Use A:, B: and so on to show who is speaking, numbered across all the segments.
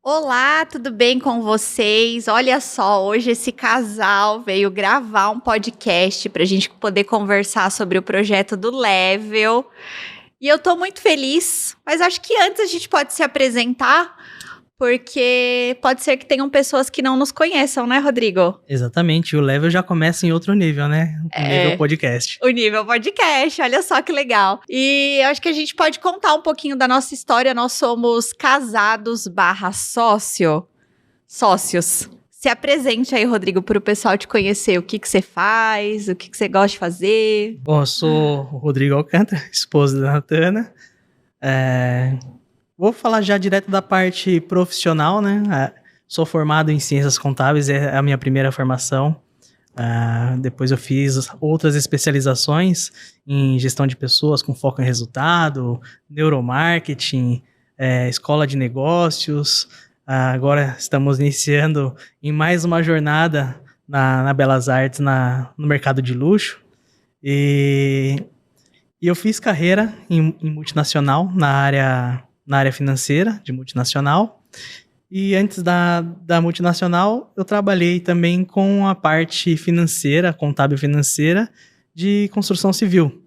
A: Olá, tudo bem com vocês? Olha só, hoje esse casal veio gravar um podcast para a gente poder conversar sobre o projeto do Level. E eu tô muito feliz, mas acho que antes a gente pode se apresentar, porque pode ser que tenham pessoas que não nos conheçam, né, Rodrigo?
B: Exatamente, o level já começa em outro nível, né? O nível podcast.
A: O nível podcast, olha só que legal. E eu acho que a gente pode contar um pouquinho da nossa história. Nós somos casados barra sócios. Se apresente aí, Rodrigo, para o pessoal te conhecer. O que você faz, o que você gosta de fazer.
B: Bom, eu sou o Rodrigo Alcântara, esposo da Natana. Vou falar já direto da parte profissional, né? Sou formado em Ciências Contábeis, é a minha primeira formação. Depois eu fiz outras especializações em gestão de pessoas com foco em resultado, neuromarketing, escola de negócios. Agora estamos iniciando em mais uma jornada na Belas Artes, no mercado de luxo. E eu fiz carreira em multinacional, na área financeira de multinacional. E antes da multinacional, eu trabalhei também com a parte financeira, contábil financeira, de construção civil.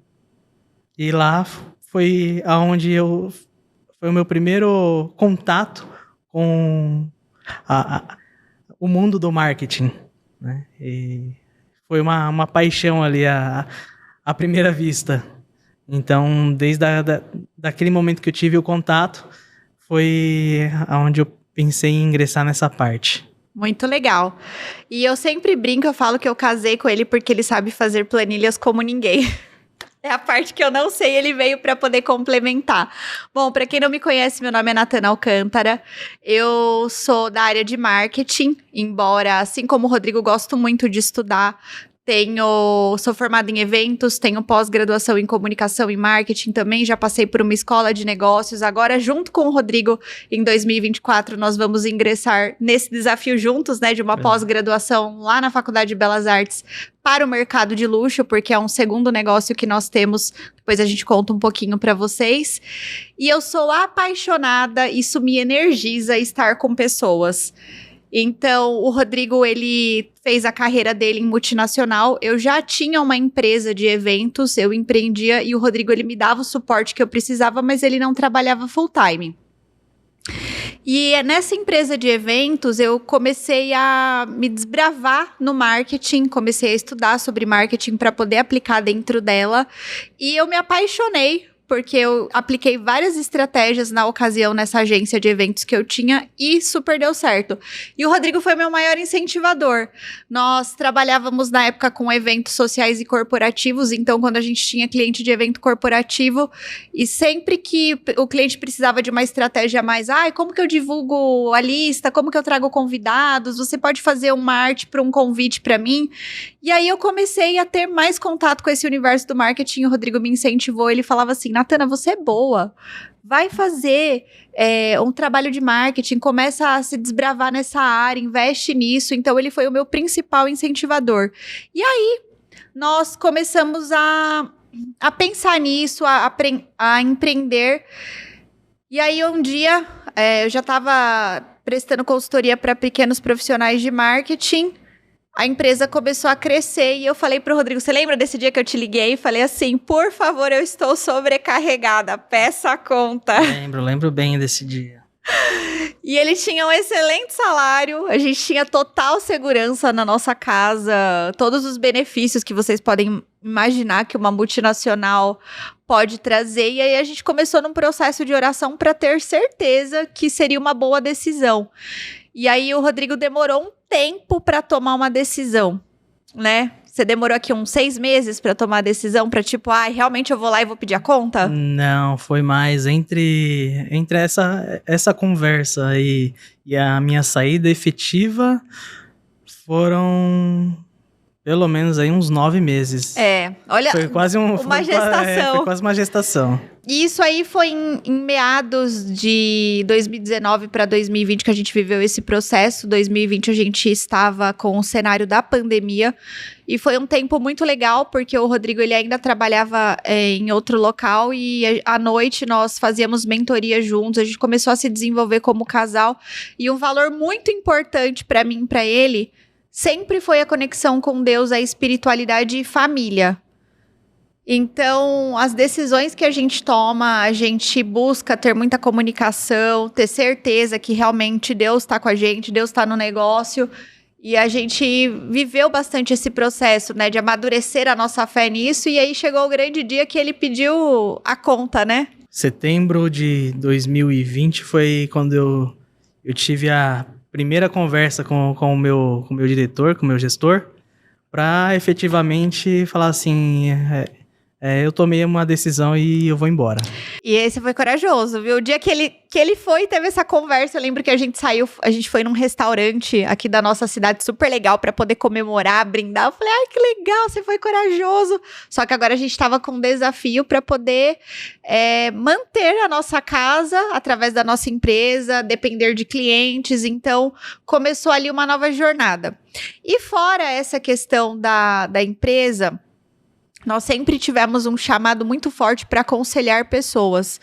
B: E lá foi foi o meu primeiro contato com o mundo do marketing, né? E foi uma paixão ali à primeira vista. Então, desde daquele momento que eu tive o contato, foi onde eu pensei em ingressar nessa parte.
A: Muito legal. E eu sempre brinco, eu falo que eu casei com ele porque ele sabe fazer planilhas como ninguém. É a parte que eu não sei, ele veio para poder complementar. Bom, para quem não me conhece, meu nome é Natana Alcântara. Eu sou da área de marketing, embora, assim como o Rodrigo, gosto muito de estudar. Sou formada em eventos, tenho pós-graduação em comunicação e marketing também, já passei por uma escola de negócios. Agora, junto com o Rodrigo, em 2024, nós vamos ingressar nesse desafio juntos, né, de uma pós-graduação lá na Faculdade de Belas Artes para o mercado de luxo, porque é um segundo negócio que nós temos. Depois a gente conta um pouquinho para vocês. E eu sou apaixonada, isso me energiza estar com pessoas. Então, o Rodrigo, ele fez a carreira dele em multinacional. Eu já tinha uma empresa de eventos, eu empreendia e o Rodrigo, ele me dava o suporte que eu precisava, mas ele não trabalhava full time. E nessa empresa de eventos, eu comecei a me desbravar no marketing, comecei a estudar sobre marketing para poder aplicar dentro dela. E eu me apaixonei, porque eu apliquei várias estratégias na ocasião nessa agência de eventos que eu tinha e super deu certo. E o Rodrigo foi meu maior incentivador. Nós trabalhávamos na época com eventos sociais e corporativos, então quando a gente tinha cliente de evento corporativo, e sempre que o cliente precisava de uma estratégia a mais, como que eu divulgo a lista, como que eu trago convidados, você pode fazer uma arte para um convite para mim? E aí eu comecei a ter mais contato com esse universo do marketing, o Rodrigo me incentivou, ele falava assim, Natana, você é boa, vai fazer um trabalho de marketing, começa a se desbravar nessa área, investe nisso. Então ele foi o meu principal incentivador. E aí nós começamos a pensar nisso, a empreender. E aí um dia eu já estava prestando consultoria para pequenos profissionais de marketing. A empresa começou a crescer e eu falei pro Rodrigo, você lembra desse dia que eu te liguei e falei assim, por favor, eu estou sobrecarregada, peça a conta.
B: Lembro bem desse dia.
A: E ele tinha um excelente salário, a gente tinha total segurança na nossa casa, todos os benefícios que vocês podem imaginar que uma multinacional pode trazer. E aí a gente começou num processo de oração para ter certeza que seria uma boa decisão. E aí o Rodrigo demorou um tempo para tomar uma decisão, né? Você demorou aqui uns 6 meses para tomar a decisão, para tipo, realmente eu vou lá e vou pedir a conta?
B: Não, foi mais entre essa conversa e a minha saída efetiva foram Pelo menos aí uns 9 meses.
A: Olha,
B: Foi quase
A: uma gestação.
B: Foi quase uma gestação.
A: E isso aí foi em meados de 2019 para 2020 que a gente viveu esse processo. 2020 a gente estava com o cenário da pandemia e foi um tempo muito legal porque o Rodrigo ele ainda trabalhava em outro local e à noite nós fazíamos mentoria juntos. A gente começou a se desenvolver como casal e um valor muito importante para mim e para ele sempre foi a conexão com Deus, a espiritualidade e família. Então, as decisões que a gente toma, a gente busca ter muita comunicação, ter certeza que realmente Deus está com a gente, Deus está no negócio. E a gente viveu bastante esse processo, né, de amadurecer a nossa fé nisso. E aí chegou o grande dia que ele pediu a conta, né?
B: Setembro de 2020 foi quando eu tive a primeira conversa com o meu diretor, com o meu gestor, para efetivamente falar assim, eu tomei uma decisão e eu vou embora.
A: E esse foi corajoso, viu? O dia que ele foi e teve essa conversa, eu lembro que a gente foi num restaurante aqui da nossa cidade super legal para poder comemorar, brindar. Eu falei, ai, que legal, você foi corajoso. Só que agora a gente tava com um desafio para poder manter a nossa casa através da nossa empresa, depender de clientes. Então, começou ali uma nova jornada. E fora essa questão da empresa, nós sempre tivemos um chamado muito forte para aconselhar pessoas.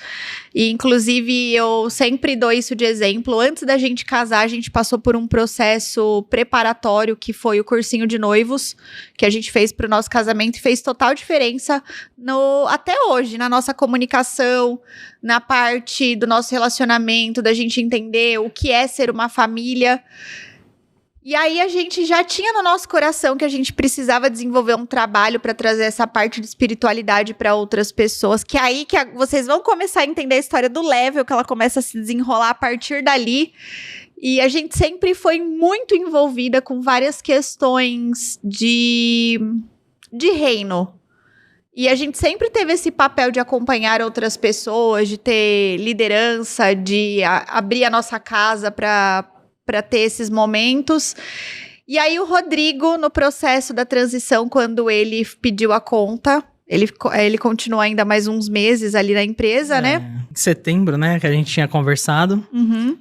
A: E, inclusive, eu sempre dou isso de exemplo. Antes da gente casar, a gente passou por um processo preparatório, que foi o cursinho de noivos, que a gente fez para o nosso casamento e fez total diferença até hoje, na nossa comunicação, na parte do nosso relacionamento, da gente entender o que é ser uma família. E aí a gente já tinha no nosso coração que a gente precisava desenvolver um trabalho para trazer essa parte de espiritualidade para outras pessoas, que é aí que vocês vão começar a entender a história do Level, que ela começa a se desenrolar a partir dali. E a gente sempre foi muito envolvida com várias questões de reino. E a gente sempre teve esse papel de acompanhar outras pessoas, de ter liderança, de abrir a nossa casa para ter esses momentos. E aí o Rodrigo, no processo da transição, quando ele pediu a conta, ele continuou ainda mais uns meses ali na empresa, né?
B: Em setembro, né, que a gente tinha conversado,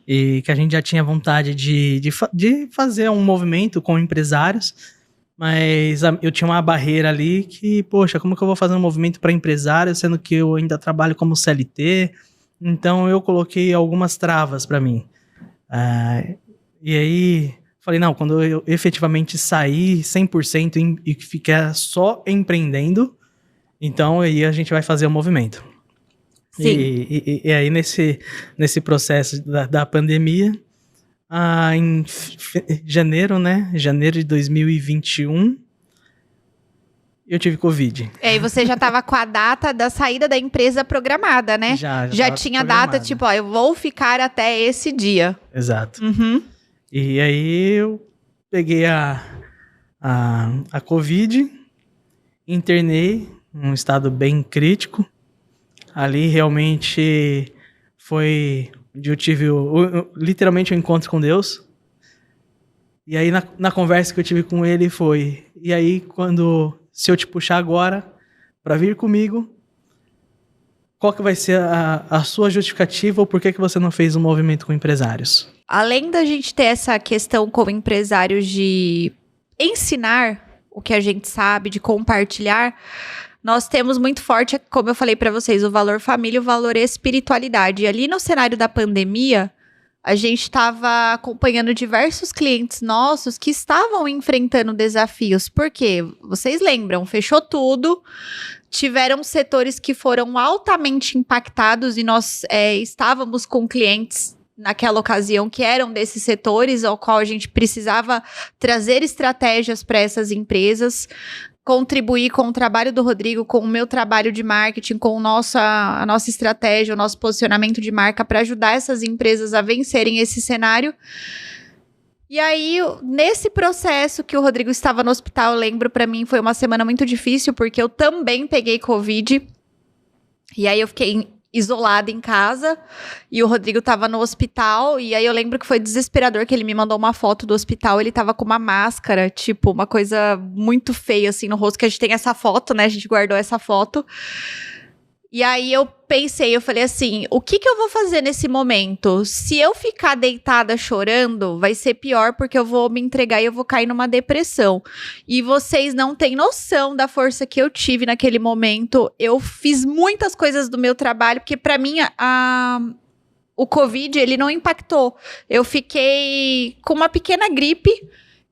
B: e que a gente já tinha vontade de fazer um movimento com empresários, mas eu tinha uma barreira ali que, poxa, como que eu vou fazer um movimento para empresário, sendo que eu ainda trabalho como CLT? Então eu coloquei algumas travas para mim. E aí, falei, não, quando eu efetivamente sair 100% e ficar só empreendendo, então aí a gente vai fazer o movimento.
A: Sim.
B: E aí, nesse processo da pandemia, em janeiro, né? Janeiro de 2021, eu tive Covid.
A: E você já estava com a data da saída da empresa programada, né? Já tinha
B: programada.
A: Data, tipo, eu vou ficar até esse dia.
B: Exato. E aí eu peguei a Covid, internei num estado bem crítico. Ali realmente foi onde eu tive literalmente um encontro com Deus. E aí na conversa que eu tive com ele foi, e aí se eu te puxar agora para vir comigo, qual que vai ser a sua justificativa ou por que você não fez um movimento com empresários?
A: Além da gente ter essa questão como empresários de ensinar o que a gente sabe, de compartilhar, nós temos muito forte, como eu falei para vocês, o valor família e o valor espiritualidade. E ali no cenário da pandemia, a gente estava acompanhando diversos clientes nossos que estavam enfrentando desafios. Por quê? Vocês lembram, fechou tudo, tiveram setores que foram altamente impactados e nós estávamos com clientes naquela ocasião que eram desses setores ao qual a gente precisava trazer estratégias para essas empresas, contribuir com o trabalho do Rodrigo, com o meu trabalho de marketing, com a nossa estratégia, o nosso posicionamento de marca para ajudar essas empresas a vencerem esse cenário. E aí, nesse processo que o Rodrigo estava no hospital, eu lembro, para mim foi uma semana muito difícil, porque eu também peguei Covid. E aí eu fiquei isolada em casa, e o Rodrigo tava no hospital, e aí eu lembro que foi desesperador, que ele me mandou uma foto do hospital, ele tava com uma máscara, tipo, uma coisa muito feia, assim, no rosto, que a gente tem essa foto, né, a gente guardou essa foto. E aí eu pensei, eu falei assim, o que eu vou fazer nesse momento? Se eu ficar deitada chorando, vai ser pior, porque eu vou me entregar e eu vou cair numa depressão. E vocês não têm noção da força que eu tive naquele momento. Eu fiz muitas coisas do meu trabalho, porque pra mim o Covid, ele não impactou. Eu fiquei com uma pequena gripe.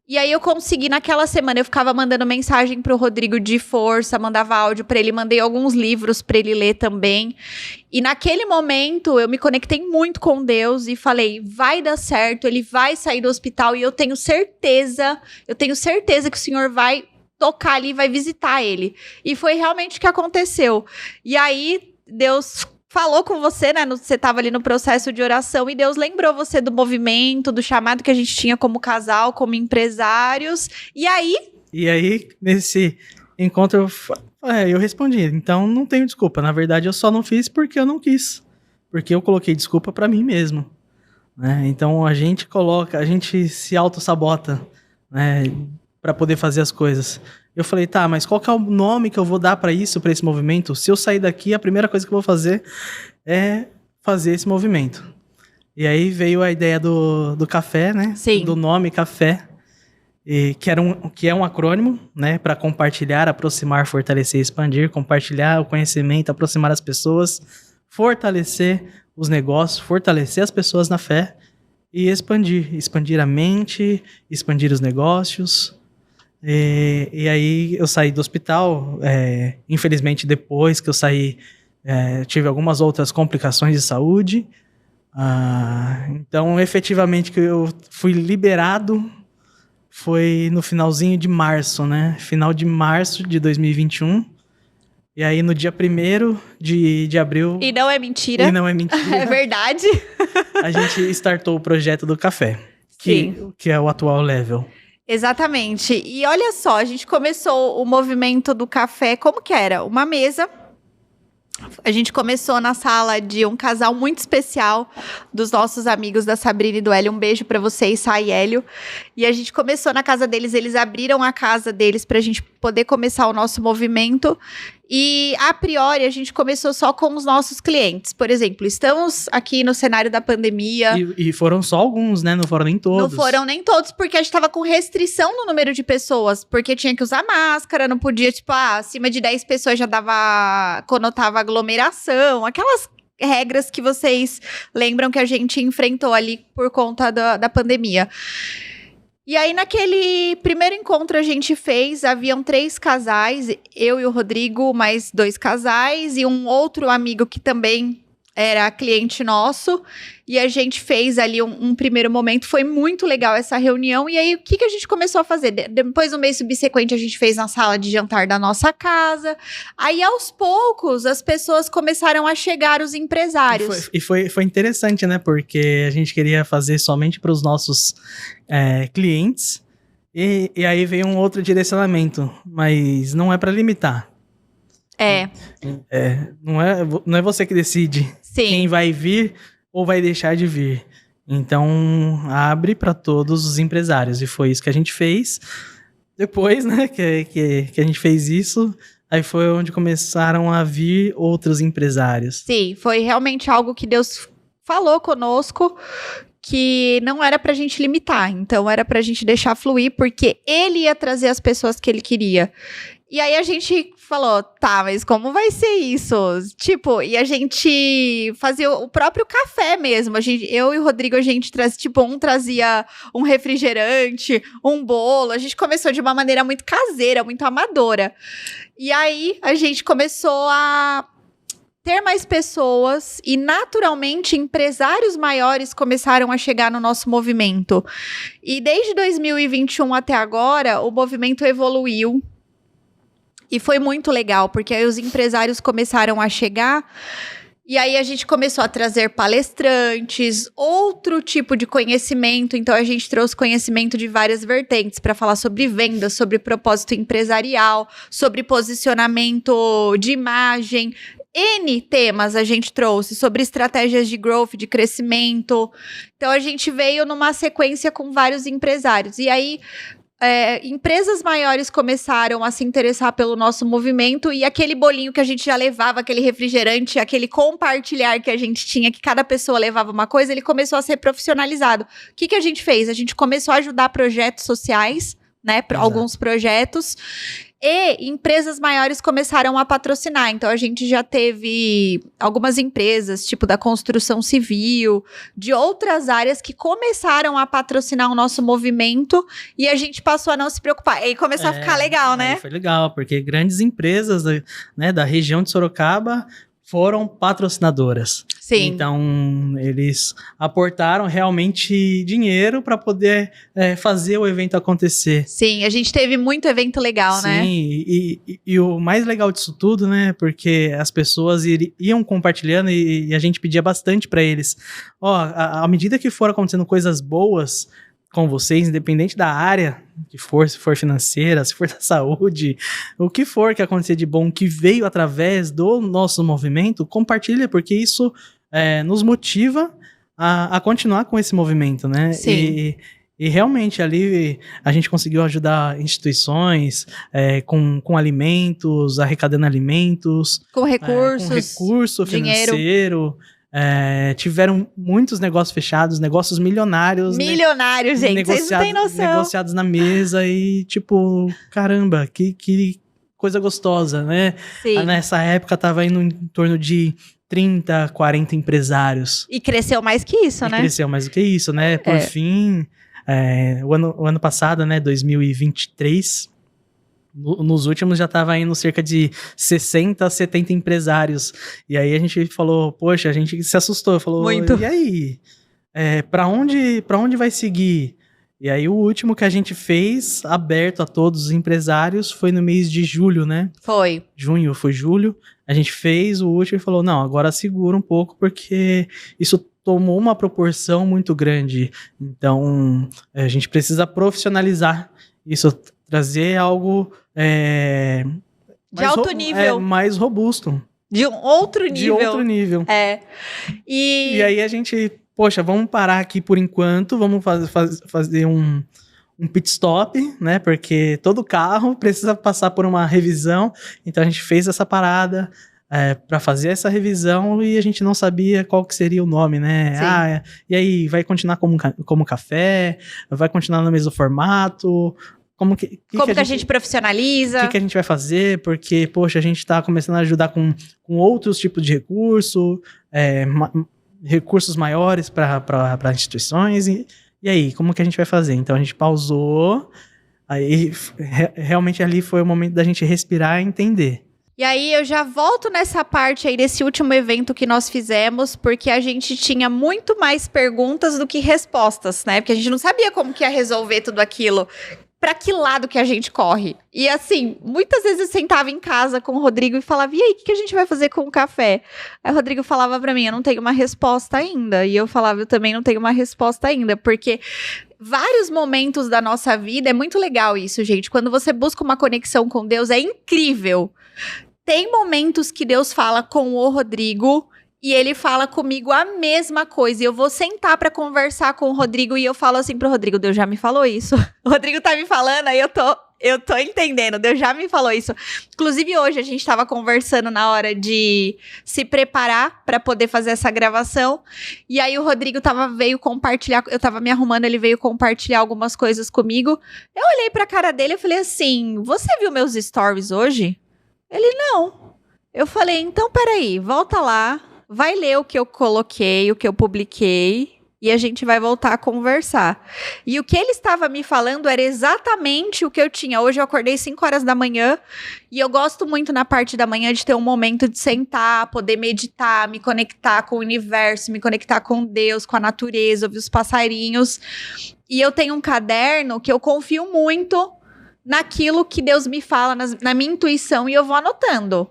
A: E aí eu consegui, naquela semana, eu ficava mandando mensagem pro Rodrigo de força, mandava áudio pra ele, mandei alguns livros pra ele ler também. E naquele momento, eu me conectei muito com Deus e falei, vai dar certo, ele vai sair do hospital e eu tenho certeza que o Senhor vai tocar ali, vai visitar ele. E foi realmente o que aconteceu. E aí, Deus falou com você, né? Você estava ali no processo de oração e Deus lembrou você do movimento, do chamado que a gente tinha como casal, como empresários. E aí,
B: nesse encontro, eu respondi. Então, não tenho desculpa. Na verdade, eu só não fiz porque eu não quis. Porque eu coloquei desculpa pra mim mesmo. Né? Então, a gente se auto-sabota, né? Pra poder fazer as coisas. Eu falei, tá, mas qual que é o nome que eu vou dar pra isso, pra esse movimento? Se eu sair daqui, a primeira coisa que eu vou fazer é fazer esse movimento. E aí veio a ideia do café, né?
A: Sim.
B: Do nome café, que é um acrônimo, né? Para compartilhar, aproximar, fortalecer e expandir. Compartilhar o conhecimento, aproximar as pessoas, fortalecer os negócios, fortalecer as pessoas na fé e expandir. Expandir a mente, expandir os negócios. E aí eu saí do hospital, infelizmente depois que eu saí, tive algumas outras complicações de saúde, então efetivamente que eu fui liberado foi no finalzinho de março, né? Final de março de 2021, e aí no dia 1º de abril...
A: E não é mentira. É verdade.
B: A gente startou o projeto do café, que é o atual Level.
A: Exatamente. E olha só, a gente começou o movimento do café, como que era? Uma mesa. A gente começou na sala de um casal muito especial dos nossos amigos da Sabrina e do Hélio. Um beijo pra vocês, Sá e Hélio. E a gente começou na casa deles, eles abriram a casa deles pra gente poder começar o nosso movimento. E, a priori, a gente começou só com os nossos clientes. Por exemplo, estamos aqui no cenário da pandemia.
B: E foram só alguns, né? Não foram nem todos.
A: Não foram nem todos, porque a gente tava com restrição no número de pessoas. Porque tinha que usar máscara, não podia, tipo, acima de 10 pessoas já conotava aglomeração. Aquelas regras que vocês lembram que a gente enfrentou ali por conta da pandemia. E aí, naquele primeiro encontro a gente fez, haviam 3 casais, eu e o Rodrigo, mais 2 casais, e um outro amigo que também era cliente nosso, e a gente fez ali um primeiro momento, foi muito legal essa reunião, e aí o que a gente começou a fazer? Depois, no mês subsequente, a gente fez na sala de jantar da nossa casa, aí aos poucos as pessoas começaram a chegar, os empresários.
B: E foi interessante, né, porque a gente queria fazer somente para os nossos clientes, e aí veio um outro direcionamento, mas não é para limitar. Não é você que decide.
A: Sim.
B: Quem vai vir ou vai deixar de vir. Então, abre para todos os empresários. E foi isso que a gente fez. Depois, né, que a gente fez isso, aí foi onde começaram a vir outros empresários.
A: Sim, foi realmente algo que Deus falou conosco, que não era pra gente limitar. Então, era pra gente deixar fluir, porque Ele ia trazer as pessoas que Ele queria. E aí a gente falou, tá, mas como vai ser isso? Tipo, e a gente fazia o próprio café mesmo. Eu e o Rodrigo, a gente trazia, tipo, um trazia um refrigerante, um bolo. A gente começou de uma maneira muito caseira, muito amadora. E aí a gente começou a ter mais pessoas e, naturalmente, empresários maiores começaram a chegar no nosso movimento. E desde 2021 até agora, o movimento evoluiu. E foi muito legal, porque aí os empresários começaram a chegar, e aí a gente começou a trazer palestrantes, outro tipo de conhecimento. Então a gente trouxe conhecimento de várias vertentes para falar sobre vendas, sobre propósito empresarial, sobre posicionamento de imagem, N temas a gente trouxe sobre estratégias de growth, de crescimento. Então, a gente veio numa sequência com vários empresários. E aí, empresas maiores começaram a se interessar pelo nosso movimento e aquele bolinho que a gente já levava, aquele refrigerante, aquele compartilhar que a gente tinha, que cada pessoa levava uma coisa, ele começou a ser profissionalizado. O que a gente fez? A gente começou a ajudar projetos sociais, né? Alguns projetos. E empresas maiores começaram a patrocinar. Então, a gente já teve algumas empresas, tipo da construção civil, de outras áreas que começaram a patrocinar o nosso movimento e a gente passou a não se preocupar. E aí começou a ficar legal, né?
B: Foi legal, porque grandes empresas, né, da região de Sorocaba foram patrocinadoras.
A: Sim.
B: Então, eles aportaram realmente dinheiro para poder fazer o evento acontecer.
A: Sim, a gente teve muito evento legal, né?
B: Sim, e o mais legal disso tudo, né, porque as pessoas iam compartilhando e a gente pedia bastante para eles. À medida que for acontecendo coisas boas com vocês, independente da área que for, se for financeira, se for da saúde, o que for que acontecer de bom, que veio através do nosso movimento, compartilha, porque isso nos motiva a continuar com esse movimento, né?
A: Sim.
B: E realmente ali a gente conseguiu ajudar instituições com alimentos, arrecadando alimentos.
A: Com recursos.
B: Com recurso financeiro. Tiveram muitos negócios fechados, negócios milionários.
A: Milionários, gente, vocês não têm noção.
B: Negociados na mesa e tipo, caramba, que coisa gostosa, né?
A: Sim.
B: Nessa época tava indo em torno de 30, 40 empresários.
A: E cresceu mais que isso, né?
B: Cresceu mais do que isso, né? Por fim, o ano passado, né, 2023... Nos últimos já estava indo cerca de 60, 70 empresários. E aí a gente falou, poxa, a gente se assustou. Falou,
A: muito.
B: E aí? Pra onde vai seguir? E aí o último que a gente fez, aberto a todos os empresários, foi no mês de julho, né?
A: Foi.
B: Foi julho. A gente fez o último e falou, não, agora segura um pouco, porque isso tomou uma proporção muito grande. Então, a gente precisa profissionalizar isso, trazer algo
A: de alto nível,
B: mais robusto,
A: de um outro nível.
B: E aí a gente, poxa, vamos parar aqui por enquanto, vamos fazer um pit stop, né? Porque todo carro precisa passar por uma revisão. Então a gente fez essa parada para fazer essa revisão e a gente não sabia qual que seria o nome, né? E aí, vai continuar como café? Vai continuar no mesmo formato? Como que a gente profissionaliza? O que a gente vai fazer? Porque, poxa, a gente está começando a ajudar com outros tipos de recurso, recursos maiores para instituições. E aí, como que a gente vai fazer? Então, a gente pausou. Aí, realmente, ali foi o momento da gente respirar e entender.
A: E aí, eu já volto nessa parte aí desse último evento que nós fizemos, porque a gente tinha muito mais perguntas do que respostas, né? Porque a gente não sabia como que ia resolver tudo aquilo. Pra que lado que a gente corre? E assim, muitas vezes eu sentava em casa com o Rodrigo e falava, e aí, o que a gente vai fazer com o café? Aí o Rodrigo falava pra mim, eu não tenho uma resposta ainda. E eu falava, eu também não tenho uma resposta ainda, porque vários momentos da nossa vida, é muito legal isso, gente. Quando você busca uma conexão com Deus, é incrível. Tem momentos que Deus fala com o Rodrigo e ele fala comigo a mesma coisa. E eu vou sentar pra conversar com o Rodrigo e eu falo assim pro Rodrigo, Deus já me falou isso. O Rodrigo tá me falando, aí eu tô entendendo, Deus já me falou isso. Inclusive hoje a gente tava conversando na hora de se preparar pra poder fazer essa gravação. E aí o Rodrigo veio compartilhar, eu tava me arrumando, ele veio compartilhar algumas coisas comigo. Eu olhei pra cara dele e falei assim, você viu meus stories hoje? Ele, não. Eu falei, então peraí, volta lá. Vai ler o que eu coloquei, o que eu publiquei, e a gente vai voltar a conversar. E o que ele estava me falando era exatamente o que eu tinha. Hoje eu acordei 5 horas da manhã, e eu gosto muito na parte da manhã de ter um momento de sentar, poder meditar, me conectar com o universo, me conectar com Deus, com a natureza, ouvir os passarinhos. E eu tenho um caderno que eu confio muito naquilo que Deus me fala, na minha intuição, e eu vou anotando.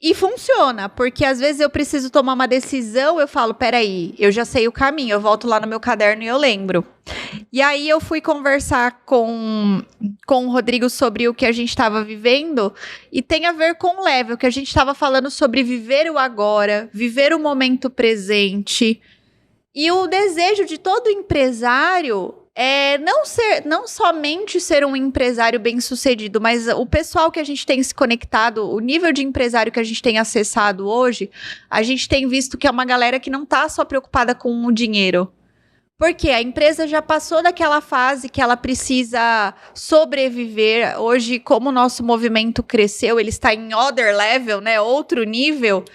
A: E funciona, porque às vezes eu preciso tomar uma decisão, eu falo, peraí, eu já sei o caminho, eu volto lá no meu caderno e eu lembro. E aí eu fui conversar com o Rodrigo sobre o que a gente estava vivendo e tem a ver com o level, que a gente estava falando sobre viver o agora, viver o momento presente. E o desejo de todo empresário é não somente ser um empresário bem-sucedido, mas o pessoal que a gente tem se conectado, o nível de empresário que a gente tem acessado hoje, a gente tem visto que é uma galera que não está só preocupada com o dinheiro. Porque a empresa já passou daquela fase que ela precisa sobreviver. Hoje, como o nosso movimento cresceu, ele está em other level, né? Outro nível.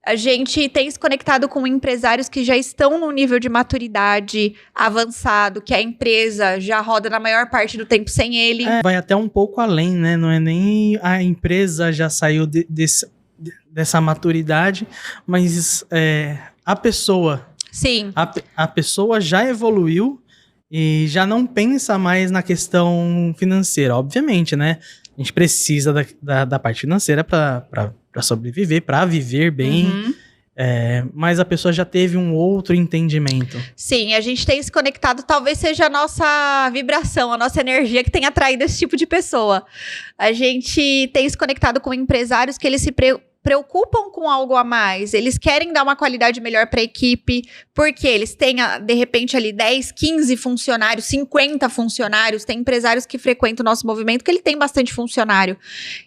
A: A gente tem se conectado com empresários que já estão num nível de maturidade avançado, que a empresa já roda na maior parte do tempo sem ele.
B: Vai até um pouco além, né? Não é nem a empresa já saiu dessa maturidade, mas a pessoa.
A: Sim.
B: A pessoa já evoluiu e já não pensa mais na questão financeira, obviamente, né? A gente precisa da parte financeira para sobreviver, para viver bem, mas a pessoa já teve um outro entendimento.
A: Sim, a gente tem se conectado, talvez seja a nossa vibração, a nossa energia que tem atraído esse tipo de pessoa. A gente tem se conectado com empresários que eles se preocupam com algo a mais, eles querem dar uma qualidade melhor para a equipe, porque eles têm, de repente, ali 10, 15 funcionários, 50 funcionários, tem empresários que frequentam o nosso movimento que ele tem bastante funcionário,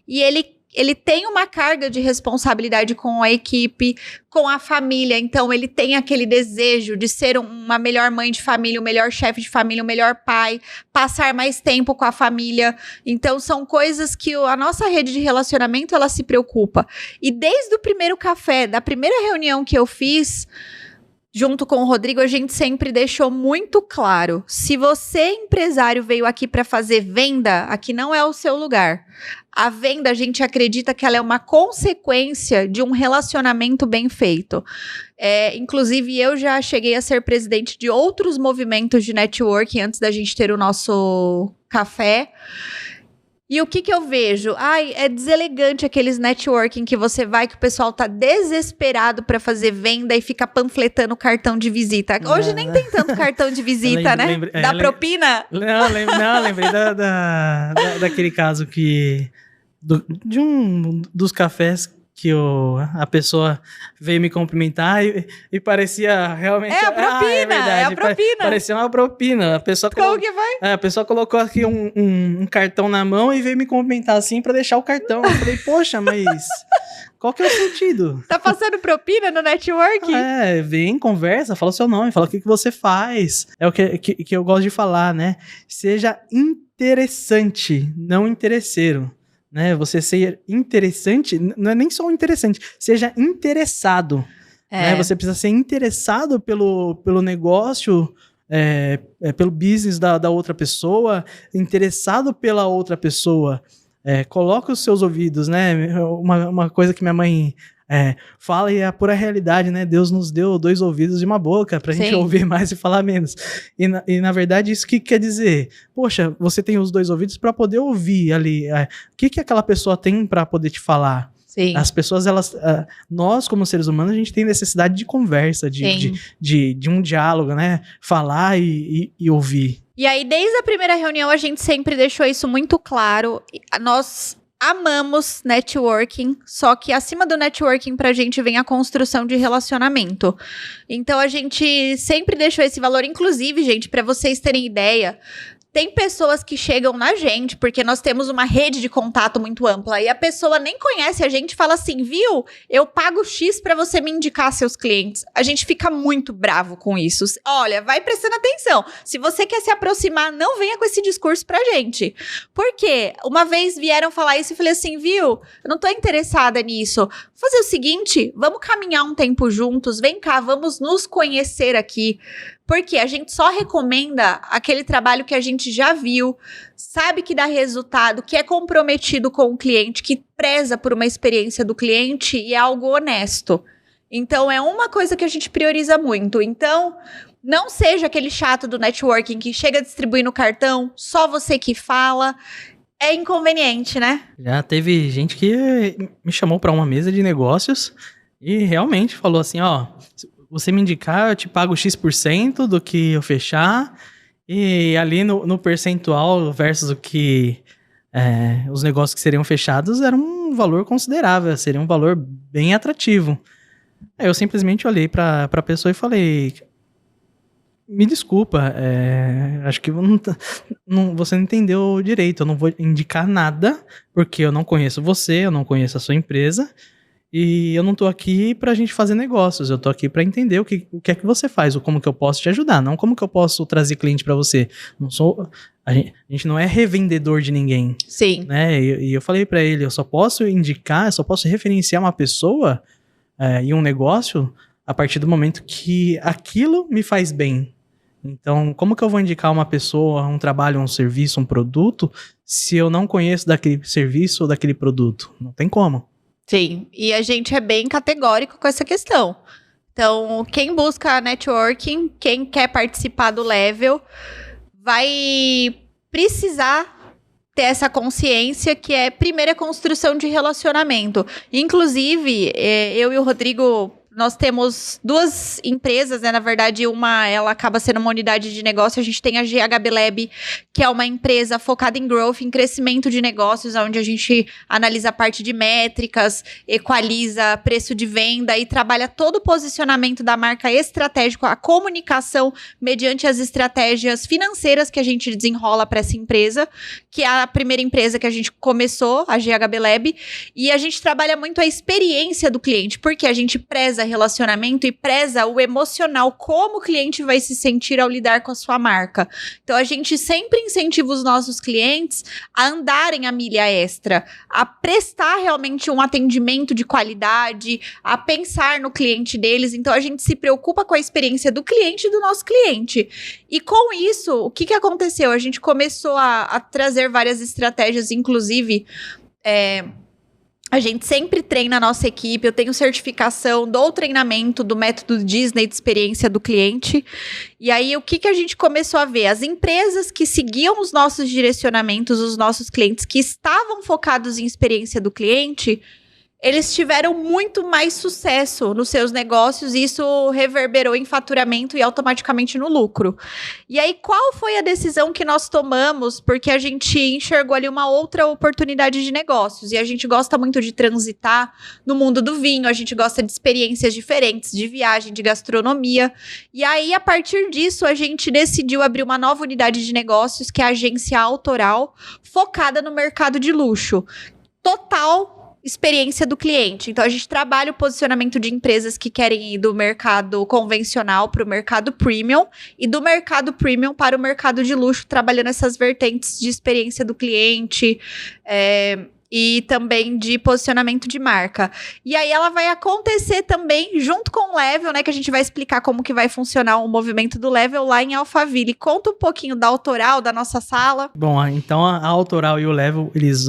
A: e ele tem uma carga de responsabilidade com a equipe, com a família, então ele tem aquele desejo de ser uma melhor mãe de família, o melhor chefe de família, o melhor pai, passar mais tempo com a família. Então são coisas que a nossa rede de relacionamento, ela se preocupa. E desde o primeiro café, da primeira reunião que eu fiz junto com o Rodrigo, a gente sempre deixou muito claro, se você, empresário, veio aqui para fazer venda, aqui não é o seu lugar. A venda, a gente acredita que ela é uma consequência de um relacionamento bem feito. Inclusive, eu já cheguei a ser presidente de outros movimentos de networking antes da gente ter o nosso café. E o que eu vejo? É deselegante aqueles networking que você vai, que o pessoal tá desesperado para fazer venda e fica panfletando cartão de visita. Hoje nem tem tanto cartão de visita, né? Da propina?
B: Não, lembrei daquele caso de um dos cafés que a pessoa veio me cumprimentar e parecia realmente...
A: É a propina, é a propina.
B: Parecia uma propina.
A: Como que vai?
B: A pessoa colocou aqui um cartão na mão e veio me cumprimentar assim pra deixar o cartão. Eu falei, poxa, mas qual que é o sentido?
A: Tá passando propina no networking?
B: Vem, conversa, fala o seu nome, fala o que você faz. É o que eu gosto de falar, né? Seja interessante, não interesseiro. Né, você ser interessante, não é nem só interessante, seja interessado. Né, você precisa ser interessado pelo negócio, pelo business da outra pessoa, interessado pela outra pessoa. Coloca os seus ouvidos, né? Uma coisa que minha mãe fala e é a pura realidade, né? Deus nos deu 2 ouvidos e uma boca pra gente ouvir mais e falar menos. E na verdade, isso que quer dizer? Poxa, você tem os 2 ouvidos para poder ouvir ali. O que aquela pessoa tem para poder te falar?
A: Sim.
B: As pessoas, nós como seres humanos, a gente tem necessidade de conversa, de um diálogo, né? Falar e ouvir.
A: E aí, desde a primeira reunião, a gente sempre deixou isso muito claro. Nós amamos networking, só que acima do networking pra gente vem a construção de relacionamento. Então a gente sempre deixou esse valor, inclusive, gente, pra vocês terem ideia, tem pessoas que chegam na gente, porque nós temos uma rede de contato muito ampla, e a pessoa nem conhece a gente e fala assim, viu, eu pago X pra você me indicar seus clientes. A gente fica muito bravo com isso. Olha, vai prestando atenção. Se você quer se aproximar, não venha com esse discurso pra gente. Por quê? Uma vez vieram falar isso e falei assim, viu, eu não tô interessada nisso. Vou fazer o seguinte, vamos caminhar um tempo juntos, vem cá, vamos nos conhecer aqui. Porque a gente só recomenda aquele trabalho que a gente já viu, sabe que dá resultado, que é comprometido com o cliente, que preza por uma experiência do cliente e é algo honesto. Então, é uma coisa que a gente prioriza muito. Então, não seja aquele chato do networking que chega distribuindo cartão, só você que fala. É inconveniente, né?
B: Já teve gente que me chamou para uma mesa de negócios e realmente falou assim, ó... você me indicar, eu te pago X% do que eu fechar E ali no percentual versus o que os negócios que seriam fechados era um valor considerável, seria um valor bem atrativo. Aí eu simplesmente olhei para a pessoa e falei: me desculpa, acho que você não entendeu direito, eu não vou indicar nada, porque eu não conheço você, eu não conheço a sua empresa, e eu não tô aqui pra gente fazer negócios, eu tô aqui pra entender o que é que você faz, ou como que eu posso te ajudar, não como que eu posso trazer cliente pra você. A gente não é revendedor de ninguém.
A: Sim.
B: Né? E eu falei pra ele, eu só posso indicar, eu só posso referenciar uma pessoa e um negócio a partir do momento que aquilo me faz bem. Então, como que eu vou indicar uma pessoa, um trabalho, um serviço, um produto, se eu não conheço daquele serviço ou daquele produto? Não tem como.
A: Sim, e a gente é bem categórico com essa questão. Então, quem busca networking, quem quer participar do Level, vai precisar ter essa consciência que é primeira construção de relacionamento. Inclusive, eu e o Rodrigo, nós temos 2 empresas, né? Na verdade, uma, ela acaba sendo uma unidade de negócio. A gente tem a GHB Lab, que é uma empresa focada em growth, em crescimento de negócios, onde a gente analisa a parte de métricas, equaliza preço de venda e trabalha todo o posicionamento da marca estratégico, a comunicação mediante as estratégias financeiras que a gente desenrola para essa empresa, que é a primeira empresa que a gente começou, a GHB Lab, e a gente trabalha muito a experiência do cliente, porque a gente preza relacionamento e preza o emocional, como o cliente vai se sentir ao lidar com a sua marca. Então, a gente sempre incentiva os nossos clientes a andarem a milha extra, a prestar realmente um atendimento de qualidade, a pensar no cliente deles. Então, a gente se preocupa com a experiência do cliente e do nosso cliente. E com isso, o que aconteceu? A gente começou a trazer várias estratégias, inclusive... A gente sempre treina a nossa equipe, eu tenho certificação, dou treinamento do método Disney de experiência do cliente. E aí, o que a gente começou a ver? As empresas que seguiam os nossos direcionamentos, os nossos clientes que estavam focados em experiência do cliente, eles tiveram muito mais sucesso nos seus negócios e isso reverberou em faturamento e automaticamente no lucro. E aí, qual foi a decisão que nós tomamos? Porque a gente enxergou ali uma outra oportunidade de negócios e a gente gosta muito de transitar no mundo do vinho, a gente gosta de experiências diferentes, de viagem, de gastronomia. E aí, a partir disso, a gente decidiu abrir uma nova unidade de negócios, que é a Agência Autoral, focada no mercado de luxo. Total experiência do cliente. Então, a gente trabalha o posicionamento de empresas que querem ir do mercado convencional para o mercado premium e do mercado premium para o mercado de luxo, trabalhando essas vertentes de experiência do cliente e também de posicionamento de marca. E aí, ela vai acontecer também junto com o Level, né? Que a gente vai explicar como que vai funcionar o movimento do Level lá em Alphaville. Conta um pouquinho da Autoral, da nossa sala.
B: Bom, então a Autoral e o Level, eles...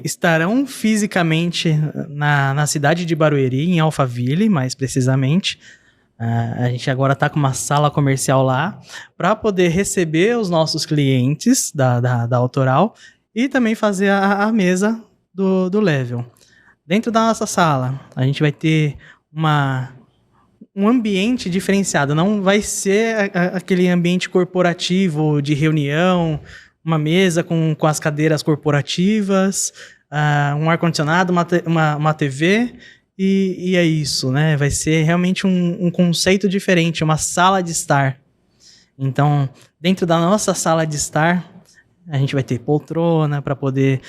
B: estarão fisicamente na cidade de Barueri, em Alphaville, mais precisamente. A gente agora está com uma sala comercial lá para poder receber os nossos clientes da Autoral e também fazer a mesa do Level. Dentro da nossa sala, a gente vai ter um ambiente diferenciado. Não vai ser aquele ambiente corporativo de reunião, uma mesa com as cadeiras corporativas, um ar-condicionado, uma TV, e é isso, né? Vai ser realmente um conceito diferente, uma sala de estar. Então, dentro da nossa sala de estar, a gente vai ter poltrona para poder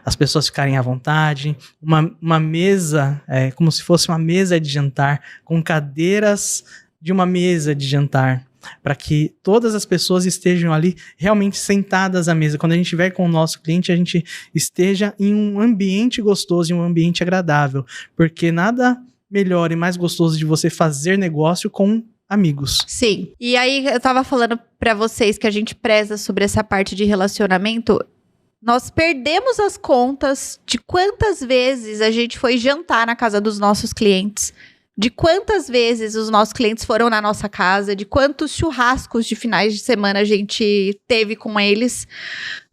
B: as pessoas ficarem à vontade, uma mesa, como se fosse uma mesa de jantar, com cadeiras de uma mesa de jantar, para que todas as pessoas estejam ali realmente sentadas à mesa. Quando a gente estiver com o nosso cliente, a gente esteja em um ambiente gostoso, em um ambiente agradável, porque nada melhor e mais gostoso de você fazer negócio com amigos.
A: Sim. E aí, eu tava falando para vocês que a gente preza sobre essa parte de relacionamento. Nós perdemos as contas de quantas vezes a gente foi jantar na casa dos nossos clientes, de quantas vezes os nossos clientes foram na nossa casa, de quantos churrascos de finais de semana a gente teve com eles,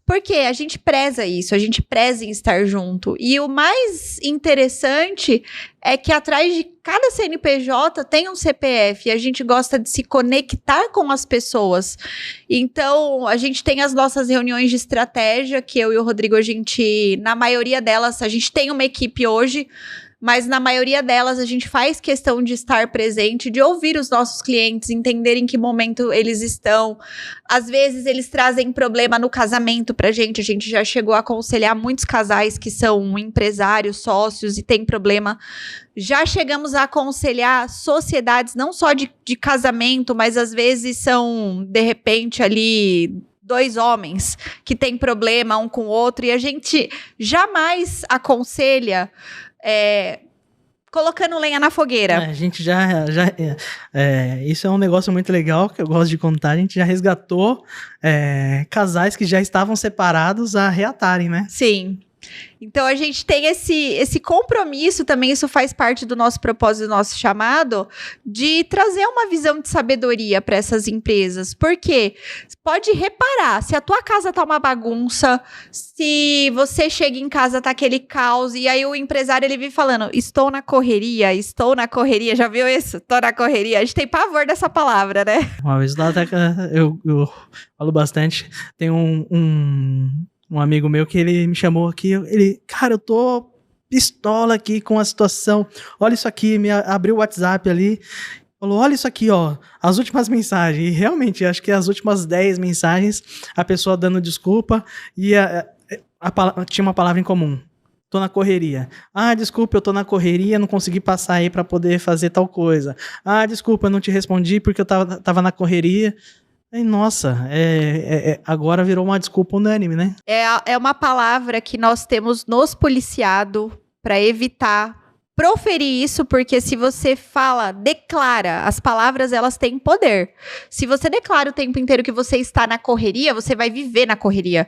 A: Porque a gente preza isso, a gente preza em estar junto. E o mais interessante é que atrás de cada CNPJ tem um CPF e a gente gosta de se conectar com as pessoas. Então, a gente tem as nossas reuniões de estratégia, que eu e o Rodrigo, na maioria delas, a gente tem uma equipe hoje, mas na maioria delas a gente faz questão de estar presente, de ouvir os nossos clientes, entender em que momento eles estão. Às vezes eles trazem problema no casamento pra gente, a gente já chegou a aconselhar muitos casais que são empresários, sócios e tem problema. Já chegamos a aconselhar sociedades não só de casamento, mas às vezes são, de repente, ali 2 homens que têm problema um com o outro e a gente jamais aconselha colocando lenha na fogueira.
B: A gente isso é um negócio muito legal que eu gosto de contar. A gente já resgatou casais que já estavam separados a reatarem, né?
A: Sim. Então a gente tem esse compromisso também, isso faz parte do nosso propósito, do nosso chamado, de trazer uma visão de sabedoria para essas empresas. Porque pode reparar, se a tua casa tá uma bagunça, se você chega em casa tá aquele caos, e aí o empresário ele vive falando, estou na correria, já viu isso? Estou na correria. A gente tem pavor dessa palavra, né?
B: Uma vez lá eu falo bastante, tem um amigo meu que ele me chamou aqui, cara, eu tô pistola aqui com a situação, olha isso aqui, abriu o WhatsApp ali, falou, olha isso aqui, ó, as últimas mensagens, e realmente, acho que as últimas 10 mensagens, a pessoa dando desculpa, e tinha uma palavra em comum, tô na correria. Ah, desculpa, eu tô na correria, não consegui passar aí pra poder fazer tal coisa. Ah, desculpa, eu não te respondi porque eu tava na correria. E, nossa, agora virou uma desculpa unânime, né?
A: É uma palavra que nós temos nos policiado para evitar proferir isso, porque se você declara, as palavras elas têm poder. Se você declara o tempo inteiro que você está na correria, você vai viver na correria.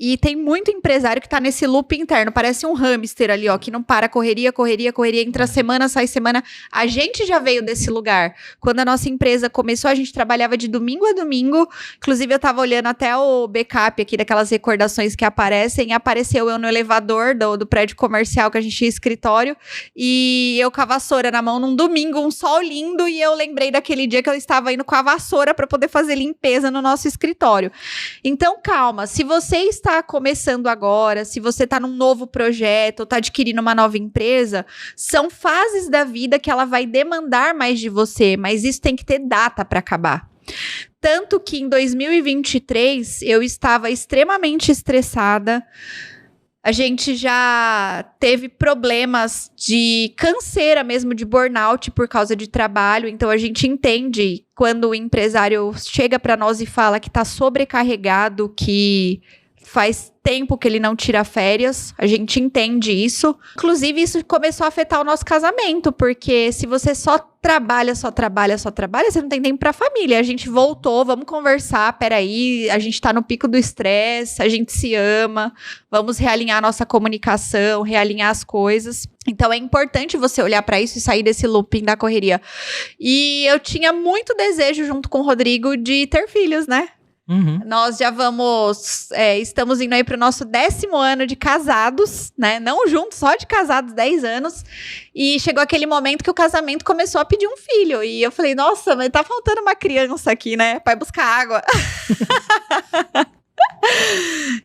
A: E tem muito empresário que tá nesse loop interno, parece um hamster ali, ó, que não para, correria, entra semana, sai semana. A gente já veio desse lugar. Quando a nossa empresa começou, a gente trabalhava de domingo a domingo, inclusive eu tava olhando até o backup aqui daquelas recordações que aparecem, apareceu eu no elevador do prédio comercial que a gente tinha escritório, e eu com a vassoura na mão num domingo, um sol lindo, e eu lembrei daquele dia que eu estava indo com a vassoura para poder fazer limpeza no nosso escritório. Então, calma, se você está começando agora, se você está num novo projeto ou está adquirindo uma nova empresa, são fases da vida que ela vai demandar mais de você, mas isso tem que ter data para acabar. Tanto que em 2023 eu estava extremamente estressada. A gente já teve problemas de canseira mesmo, de burnout por causa de trabalho. Então, a gente entende quando o empresário chega para nós e fala que está sobrecarregado, que faz tempo que ele não tira férias, a gente entende isso. Inclusive, isso começou a afetar o nosso casamento, porque se você só trabalha, você não tem tempo pra família. A gente voltou, vamos conversar, peraí, a gente tá no pico do estresse, a gente se ama, vamos realinhar a nossa comunicação, realinhar as coisas. Então, é importante você olhar pra isso e sair desse looping da correria. E eu tinha muito desejo, junto com o Rodrigo, de ter filhos, né?
B: Uhum.
A: Nós já estamos indo aí pro nosso 10º ano de casados, né? Não juntos, só de casados, 10 anos. E chegou aquele momento que o casamento começou a pedir um filho. E eu falei, nossa, mas tá faltando uma criança aqui, né? Pra ir buscar água.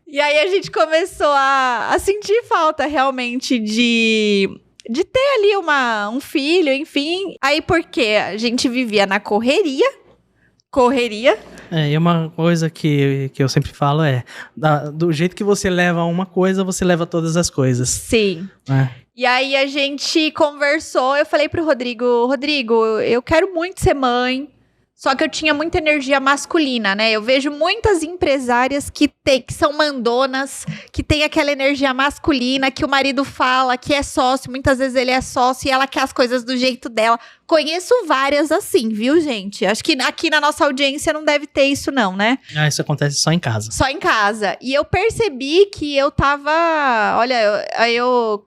A: E aí a gente começou a sentir falta realmente de ter ali um filho, enfim. Aí por quê? A gente vivia na correria.
B: E uma coisa que eu sempre falo do jeito que você leva uma coisa, você leva todas as coisas.
A: Sim. E aí a gente conversou, eu falei pro Rodrigo, eu quero muito ser mãe, só que eu tinha muita energia masculina, né? Eu vejo muitas empresárias que são mandonas, que tem aquela energia masculina, que o marido fala que é sócio, muitas vezes ele é sócio e ela quer as coisas do jeito dela. Conheço várias assim, viu, gente? Acho que aqui na nossa audiência não deve ter isso não, né?
B: Isso acontece só em casa.
A: Só em casa. E eu percebi que eu tava... Olha, eu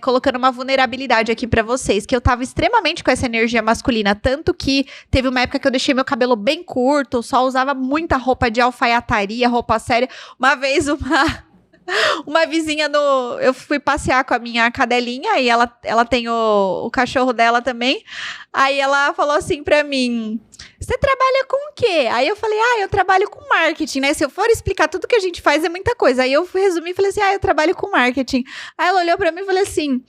A: colocando uma vulnerabilidade aqui pra vocês, que eu tava extremamente com essa energia masculina, tanto que teve uma época que eu deixei meu cabelo bem curto, só usava muita roupa de alfaiataria, roupa séria. Uma vez uma vizinha eu fui passear com a minha cadelinha e ela tem o cachorro dela também. Aí ela falou assim pra mim: você trabalha com o quê? Aí eu falei: eu trabalho com marketing, né? Se eu for explicar tudo que a gente faz é muita coisa. Aí eu resumi e falei assim: eu trabalho com marketing. Aí ela olhou pra mim e falou assim: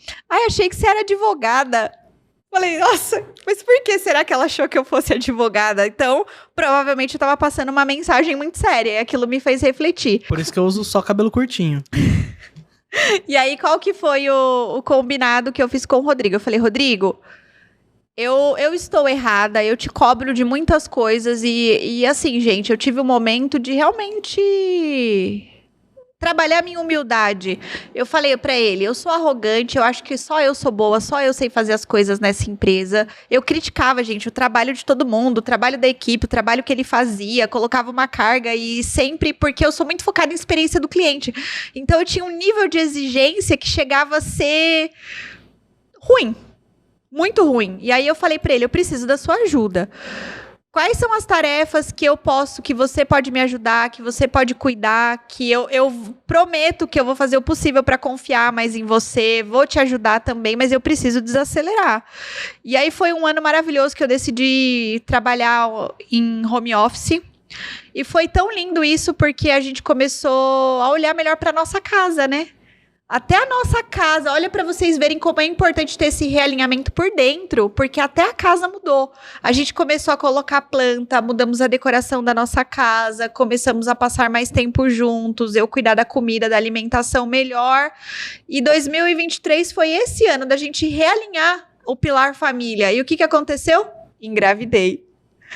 A: achei que você era advogada. Falei: nossa, mas por que será que ela achou que eu fosse advogada? Então, provavelmente eu tava passando uma mensagem muito séria e aquilo me fez refletir.
B: Por isso que eu uso só cabelo curtinho.
A: E aí, qual que foi o combinado que eu fiz com o Rodrigo? Eu falei: Rodrigo, eu estou errada, eu te cobro de muitas coisas e assim, gente, eu tive um momento de realmente trabalhar a minha humildade. Eu falei pra ele: eu sou arrogante, eu acho que só eu sou boa, só eu sei fazer as coisas nessa empresa. Eu criticava, gente, o trabalho de todo mundo, o trabalho da equipe, o trabalho que ele fazia, colocava uma carga e sempre, porque eu sou muito focada em experiência do cliente. Então eu tinha um nível de exigência que chegava a ser ruim, muito ruim. E aí eu falei pra ele: eu preciso da sua ajuda. Quais são as tarefas que você pode me ajudar, que você pode cuidar, que eu prometo que eu vou fazer o possível para confiar mais em você, vou te ajudar também, mas eu preciso desacelerar. E aí foi um ano maravilhoso que eu decidi trabalhar em home office. E foi tão lindo isso porque a gente começou a olhar melhor para nossa casa, né? Até a nossa casa, olha para vocês verem como é importante ter esse realinhamento por dentro, porque até a casa mudou. A gente começou a colocar planta, mudamos a decoração da nossa casa, começamos a passar mais tempo juntos, eu cuidar da comida, da alimentação melhor. E 2023 foi esse ano da gente realinhar o pilar família. E o que aconteceu? Engravidei.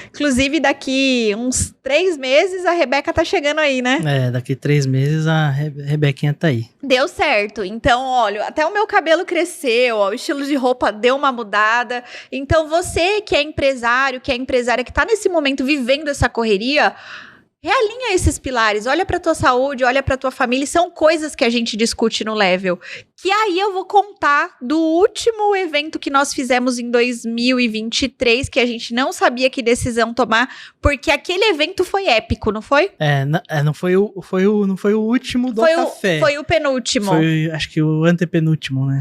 A: Inclusive, daqui uns 3 meses, a Rebeca tá chegando aí, né?
B: Daqui 3 meses a Rebequinha tá aí.
A: Deu certo. Então, olha, até o meu cabelo cresceu, ó, o estilo de roupa deu uma mudada. Então, você que é empresário, que é empresária, que tá nesse momento vivendo essa correria, realinha esses pilares, olha pra tua saúde, olha pra tua família, são coisas que a gente discute no Level. Que aí eu vou contar do último evento que nós fizemos em 2023, que a gente não sabia que decisão tomar, porque aquele evento foi épico, não foi?
B: Não foi o último do café.
A: Foi o penúltimo.
B: Foi, acho que o antepenúltimo, né?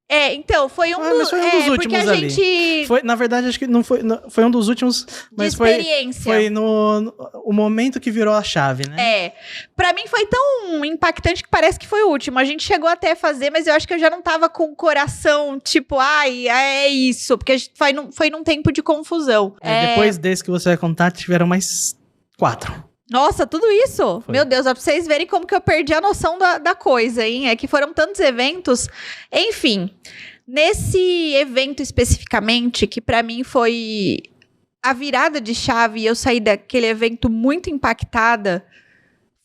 A: Então, foi um dos últimos porque a
B: ali.
A: gente...
B: Na verdade, acho que não foi um dos últimos, mas
A: de experiência.
B: Foi o momento que virou a chave, né?
A: Pra mim foi tão impactante que parece que foi o último. A gente chegou até a fazer, mas eu acho que eu já não tava com o coração, tipo, é isso, porque a gente foi num tempo de confusão.
B: Depois desse que você vai contar, tiveram mais 4.
A: Nossa, tudo isso?
B: Foi.
A: Meu Deus, ó, pra vocês verem como que eu perdi a noção da coisa, hein? É que foram tantos eventos. Enfim, nesse evento especificamente, que pra mim foi a virada de chave, e eu saí daquele evento muito impactada,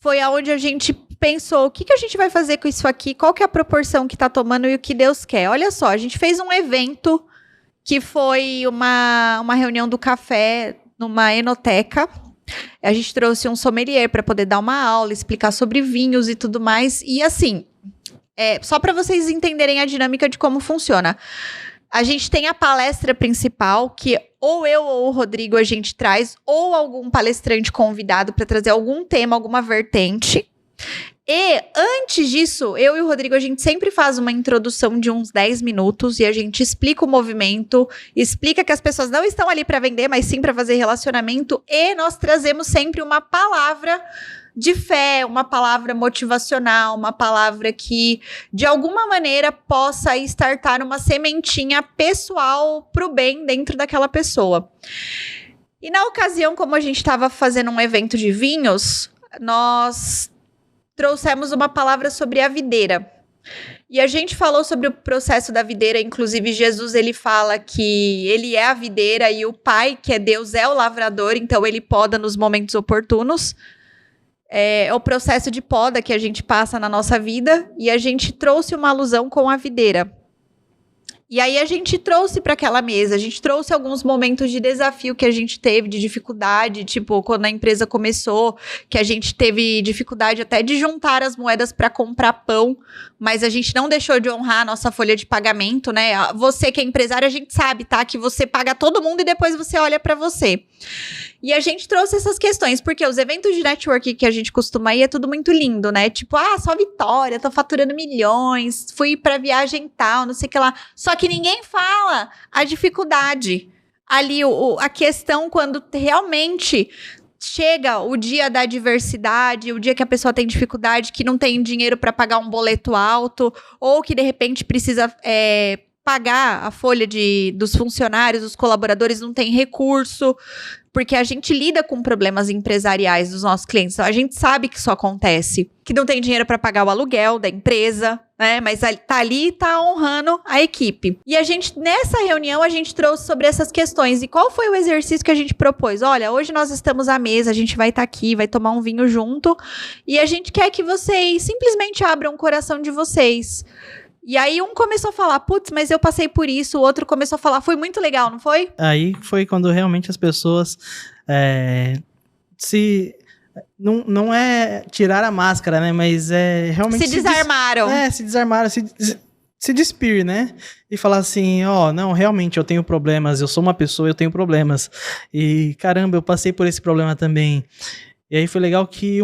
A: foi aonde a gente pensou: o que a gente vai fazer com isso aqui? Qual que é a proporção que tá tomando e o que Deus quer? Olha só, a gente fez um evento que foi uma reunião do café numa enoteca. A gente trouxe um sommelier para poder dar uma aula, explicar sobre vinhos e tudo mais. E assim, só para vocês entenderem a dinâmica de como funciona. A gente tem a palestra principal, que ou eu ou o Rodrigo a gente traz, ou algum palestrante convidado para trazer algum tema, alguma vertente. E antes disso, eu e o Rodrigo, a gente sempre faz uma introdução de uns 10 minutos e a gente explica o movimento, explica que as pessoas não estão ali para vender, mas sim para fazer relacionamento, e nós trazemos sempre uma palavra de fé, uma palavra motivacional, uma palavra que, de alguma maneira, possa startar uma sementinha pessoal pro bem dentro daquela pessoa. E na ocasião, como a gente estava fazendo um evento de vinhos, nós trouxemos uma palavra sobre a videira. E a gente falou sobre o processo da videira, inclusive Jesus, ele fala que ele é a videira e o Pai, que é Deus, é o lavrador, então ele poda nos momentos oportunos. É o processo de poda que a gente passa na nossa vida, e a gente trouxe uma alusão com a videira. E aí a gente trouxe para aquela mesa, a gente trouxe alguns momentos de desafio que a gente teve, de dificuldade, tipo, quando a empresa começou, que a gente teve dificuldade até de juntar as moedas para comprar pão, mas a gente não deixou de honrar a nossa folha de pagamento, né? Você que é empresário, a gente sabe, tá? Que você paga todo mundo e depois você olha para você. E a gente trouxe essas questões, porque os eventos de network que a gente costuma ir é tudo muito lindo, né? Tipo, só vitória, tô faturando milhões, fui pra viagem tal, não sei o que lá. Só que ninguém fala a dificuldade. Ali, a questão quando realmente chega o dia da adversidade, o dia que a pessoa tem dificuldade, que não tem dinheiro para pagar um boleto alto, ou que de repente precisa pagar a folha dos funcionários, dos colaboradores, não tem recurso, porque a gente lida com problemas empresariais dos nossos clientes. A gente sabe que isso acontece, que não tem dinheiro para pagar o aluguel da empresa, né? Mas tá ali e tá honrando a equipe. E a gente, nessa reunião, a gente trouxe sobre essas questões. E qual foi o exercício que a gente propôs? Olha, hoje nós estamos à mesa, a gente vai estar aqui, vai tomar um vinho junto, e a gente quer que vocês simplesmente abram o coração de vocês. E aí um começou a falar, putz, mas eu passei por isso, o outro começou a falar, foi muito legal, não foi?
B: Aí foi quando realmente as pessoas não é tirar a máscara, né? Mas realmente...
A: Se desarmaram.
B: Se desarmaram, se despir, né? E falar assim, não, realmente eu tenho problemas, eu sou uma pessoa, eu tenho problemas. E caramba, eu passei por esse problema também. E aí foi legal que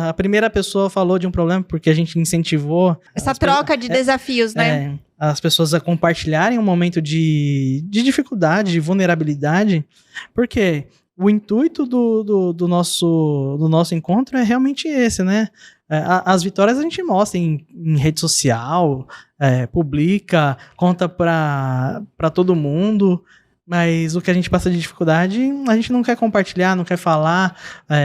B: a primeira pessoa falou de um problema, porque a gente incentivou...
A: Essa troca de desafios, né?
B: As pessoas a compartilharem um momento de dificuldade, de vulnerabilidade, porque o intuito do nosso encontro é realmente esse, né? As vitórias a gente mostra em rede social, publica, conta para todo mundo... Mas o que a gente passa de dificuldade, a gente não quer compartilhar, não quer falar,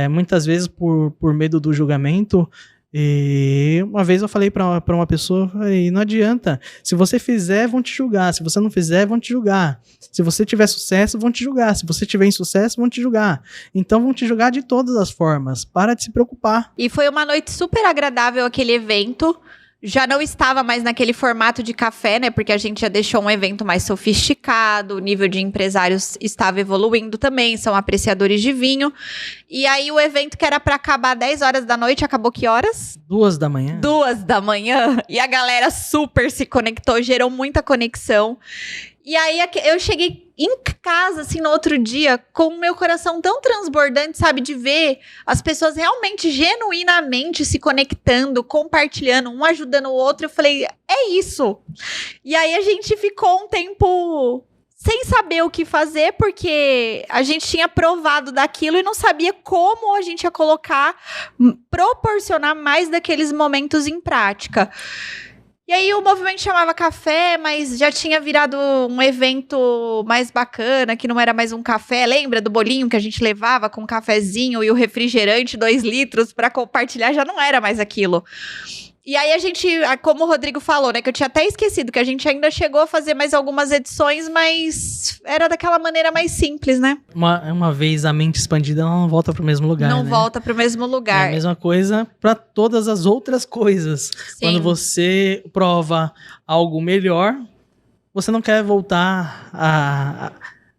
B: muitas vezes por medo do julgamento. E uma vez eu falei para uma pessoa, não adianta, se você fizer, vão te julgar, se você não fizer, vão te julgar. Se você tiver sucesso, vão te julgar, se você tiver insucesso, vão te julgar. Então vão te julgar de todas as formas, para de se preocupar.
A: E foi uma noite super agradável aquele evento. Já não estava mais naquele formato de café, né? Porque a gente já deixou um evento mais sofisticado, o nível de empresários estava evoluindo também, são apreciadores de vinho. E aí o evento que era para acabar 10 horas da noite, acabou que horas?
B: 2 da manhã.
A: 2 da manhã. E a galera super se conectou, gerou muita conexão. E aí eu cheguei em casa, assim, no outro dia, com o meu coração tão transbordante, sabe? De ver as pessoas realmente, genuinamente se conectando, compartilhando, um ajudando o outro. Eu falei, é isso. E aí a gente ficou um tempo sem saber o que fazer, porque a gente tinha provado daquilo e não sabia como a gente ia proporcionar mais daqueles momentos em prática. E aí o movimento chamava café, mas já tinha virado um evento mais bacana, que não era mais um café. Lembra do bolinho que a gente levava com um cafezinho e o refrigerante 2 litros para compartilhar? Já não era mais aquilo. E aí a gente, como o Rodrigo falou, né, que eu tinha até esquecido, que a gente ainda chegou a fazer mais algumas edições, mas era daquela maneira mais simples, né?
B: Uma vez a mente expandida, ela não volta pro mesmo lugar,
A: Não
B: né?
A: volta pro mesmo lugar.
B: É a mesma coisa para todas as outras coisas.
A: Sim.
B: Quando você prova algo melhor, você não quer voltar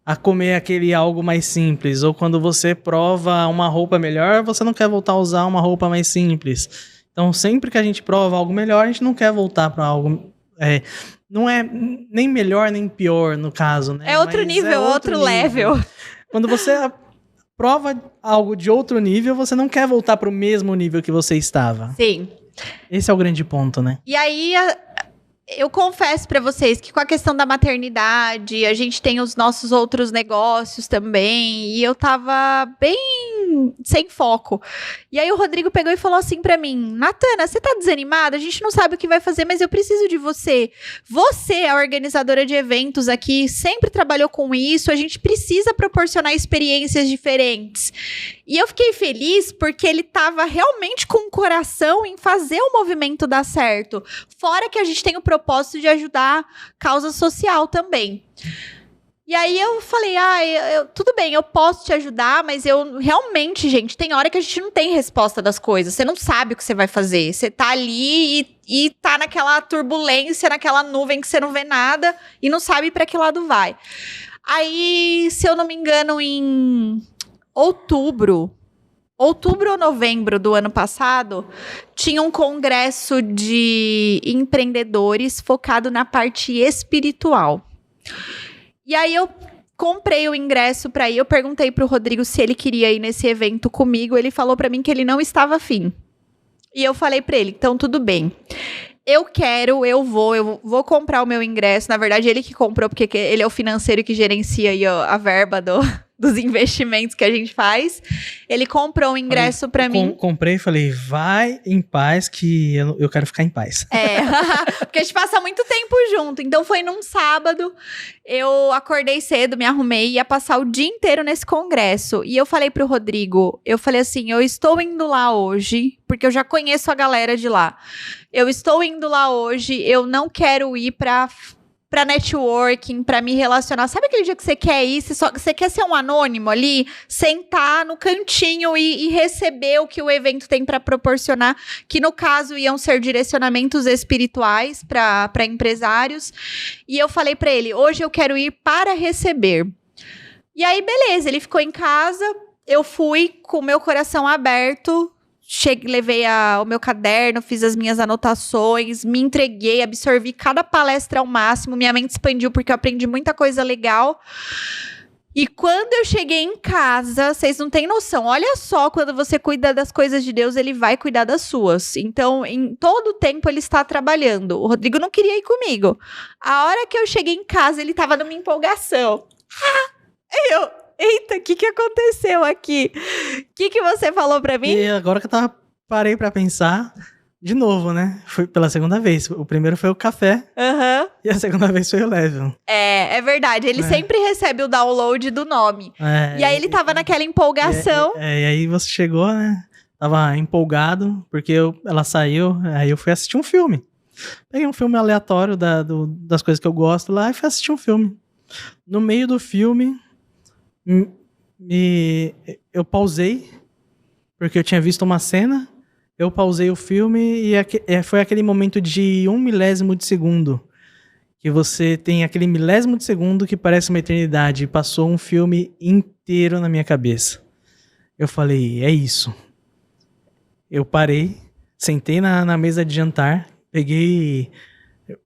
B: a comer aquele algo mais simples. Ou quando você prova uma roupa melhor, você não quer voltar a usar uma roupa mais simples. Então, sempre que a gente prova algo melhor, a gente não quer voltar para algo... não é nem melhor, nem pior, no caso, né?
A: É outro nível, outro level.
B: Quando você prova algo de outro nível, você não quer voltar para o mesmo nível que você estava.
A: Sim.
B: Esse é o grande ponto, né?
A: E aí... Eu confesso pra vocês que com a questão da maternidade, a gente tem os nossos outros negócios também, e eu tava bem sem foco. E aí o Rodrigo pegou e falou assim pra mim, Natana, você tá desanimada? A gente não sabe o que vai fazer, mas eu preciso de você. Você é a organizadora de eventos aqui, sempre trabalhou com isso, a gente precisa proporcionar experiências diferentes. E eu fiquei feliz porque ele tava realmente com o coração em fazer o movimento dar certo. Fora que a gente tem o propósito de ajudar causa social também. E aí eu falei, tudo bem, eu posso te ajudar, mas eu realmente, gente, tem hora que a gente não tem resposta das coisas. Você não sabe o que você vai fazer. Você tá ali e tá naquela turbulência, naquela nuvem que você não vê nada e não sabe pra que lado vai. Aí, se eu não me engano, em outubro ou novembro do ano passado, tinha um congresso de empreendedores focado na parte espiritual. E aí eu comprei o ingresso para ir, eu perguntei pro Rodrigo se ele queria ir nesse evento comigo, ele falou para mim que ele não estava afim. E eu falei para ele, então tudo bem. Eu vou comprar o meu ingresso. Na verdade, ele que comprou, porque ele é o financeiro que gerencia aí a verba dos investimentos que a gente faz. Ele comprou um ingresso pra mim.
B: Comprei e falei, vai em paz que eu quero ficar em paz.
A: Porque a gente passa muito tempo junto. Então foi num sábado, eu acordei cedo, me arrumei e ia passar o dia inteiro nesse congresso. E eu falei pro Rodrigo, eu falei assim, eu estou indo lá hoje, porque eu já conheço a galera de lá. Eu estou indo lá hoje, eu não quero ir pra networking, pra me relacionar. Sabe aquele dia que você quer ir, você quer ser um anônimo ali, sentar no cantinho e receber o que o evento tem pra proporcionar, que no caso iam ser direcionamentos espirituais pra empresários. E eu falei pra ele, hoje eu quero ir para receber. E aí, beleza, ele ficou em casa, eu fui com o meu coração aberto, levei o meu caderno, fiz as minhas anotações, me entreguei, absorvi cada palestra ao máximo, minha mente expandiu porque eu aprendi muita coisa legal. E quando eu cheguei em casa, vocês não têm noção, olha só, quando você cuida das coisas de Deus, ele vai cuidar das suas. Então, em todo o tempo, ele está trabalhando. O Rodrigo não queria ir comigo. A hora que eu cheguei em casa, ele estava numa empolgação. Eita, o que aconteceu aqui? O que você falou pra mim?
B: E agora que eu parei pra pensar, de novo, né? Foi pela segunda vez. O primeiro foi o café. E a segunda vez foi o Level.
A: É verdade. Ele sempre recebe o download do nome. E aí ele tava naquela empolgação.
B: E aí você chegou, né? Tava empolgado, porque ela saiu, aí eu fui assistir um filme. Peguei um filme aleatório das coisas que eu gosto lá e fui assistir um filme. No meio do filme, eu pausei, porque eu tinha visto uma cena, eu pausei o filme e foi aquele momento de 1 milésimo de segundo, que você tem aquele milésimo de segundo que parece uma eternidade, e passou um filme inteiro na minha cabeça. Eu falei, é isso. Eu parei, sentei na mesa de jantar, peguei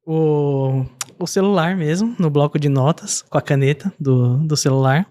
B: o celular mesmo, no bloco de notas, com a caneta do celular,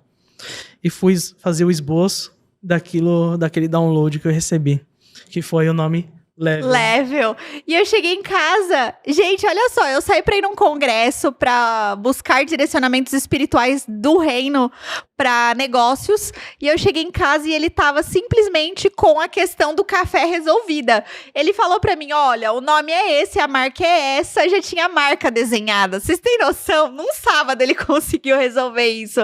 B: e fui fazer o esboço daquele download que eu recebi, que foi o nome Level.
A: E eu cheguei em casa, gente, olha só, eu saí pra ir num congresso pra buscar direcionamentos espirituais do reino pra negócios, e eu cheguei em casa e ele tava simplesmente com a questão do café resolvida. Ele falou pra mim, olha, o nome é esse, a marca é essa, já tinha a marca desenhada. Vocês têm noção? Num sábado ele conseguiu resolver isso.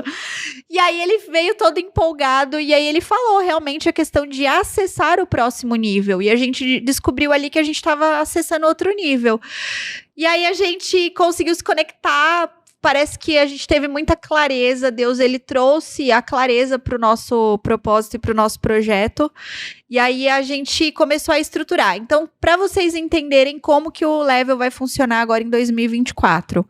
A: E aí ele veio todo empolgado, e aí ele falou realmente a questão de acessar o próximo nível, e a gente descobriu ali que a gente estava acessando outro nível. E aí a gente conseguiu se conectar, parece que a gente teve muita clareza, Deus, ele trouxe a clareza para o nosso propósito e para o nosso projeto, e aí a gente começou a estruturar. Então, para vocês entenderem como que o Level vai funcionar agora em 2024,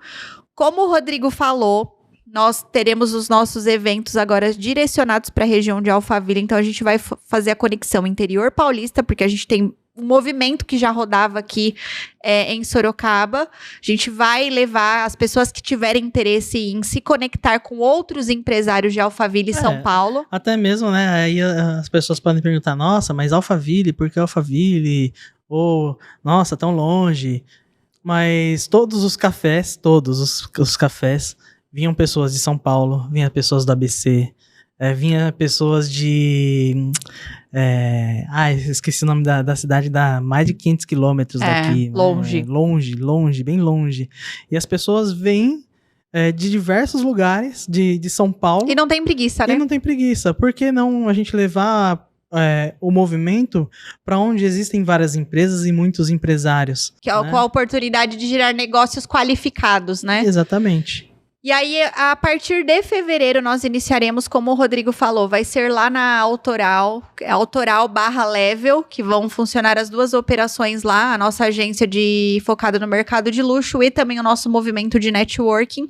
A: como o Rodrigo falou, nós teremos os nossos eventos agora direcionados para a região de Alphaville, então a gente vai fazer a conexão interior paulista, porque a gente tem um movimento que já rodava aqui em Sorocaba. A gente vai levar as pessoas que tiverem interesse em se conectar com outros empresários de Alphaville e São Paulo.
B: Até mesmo, né? Aí as pessoas podem perguntar, nossa, mas Alphaville, por que Alphaville? Ou, nossa, tão longe. Mas todos os cafés, vinham pessoas de São Paulo, vinham pessoas do ABC, vinha pessoas de... esqueci o nome da cidade, dá mais de 500 quilômetros daqui.
A: Longe.
B: Longe, bem longe. E as pessoas vêm de diversos lugares de São Paulo.
A: E não tem preguiça, né?
B: E não tem preguiça. Por que não a gente levar o movimento para onde existem várias empresas e muitos empresários?
A: Com a oportunidade de gerar negócios qualificados, né?
B: Exatamente.
A: E aí, a partir de fevereiro, nós iniciaremos, como o Rodrigo falou, vai ser lá na Autoral, Autoral/Level, que vão funcionar as duas operações lá, a nossa agência focada no mercado de luxo e também o nosso movimento de networking.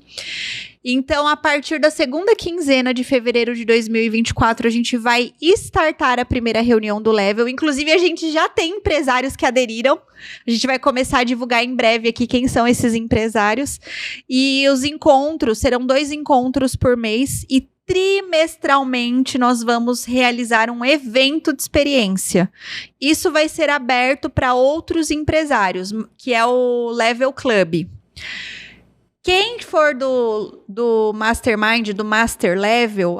A: Então, a partir da segunda quinzena de fevereiro de 2024, a gente vai startar a primeira reunião do Level. Inclusive, a gente já tem empresários que aderiram. A gente vai começar a divulgar em breve aqui quem são esses empresários. E os encontros, serão 2 encontros por mês e trimestralmente nós vamos realizar um evento de experiência. Isso vai ser aberto para outros empresários, que é o Level Club. Quem for do Mastermind, do Master Level...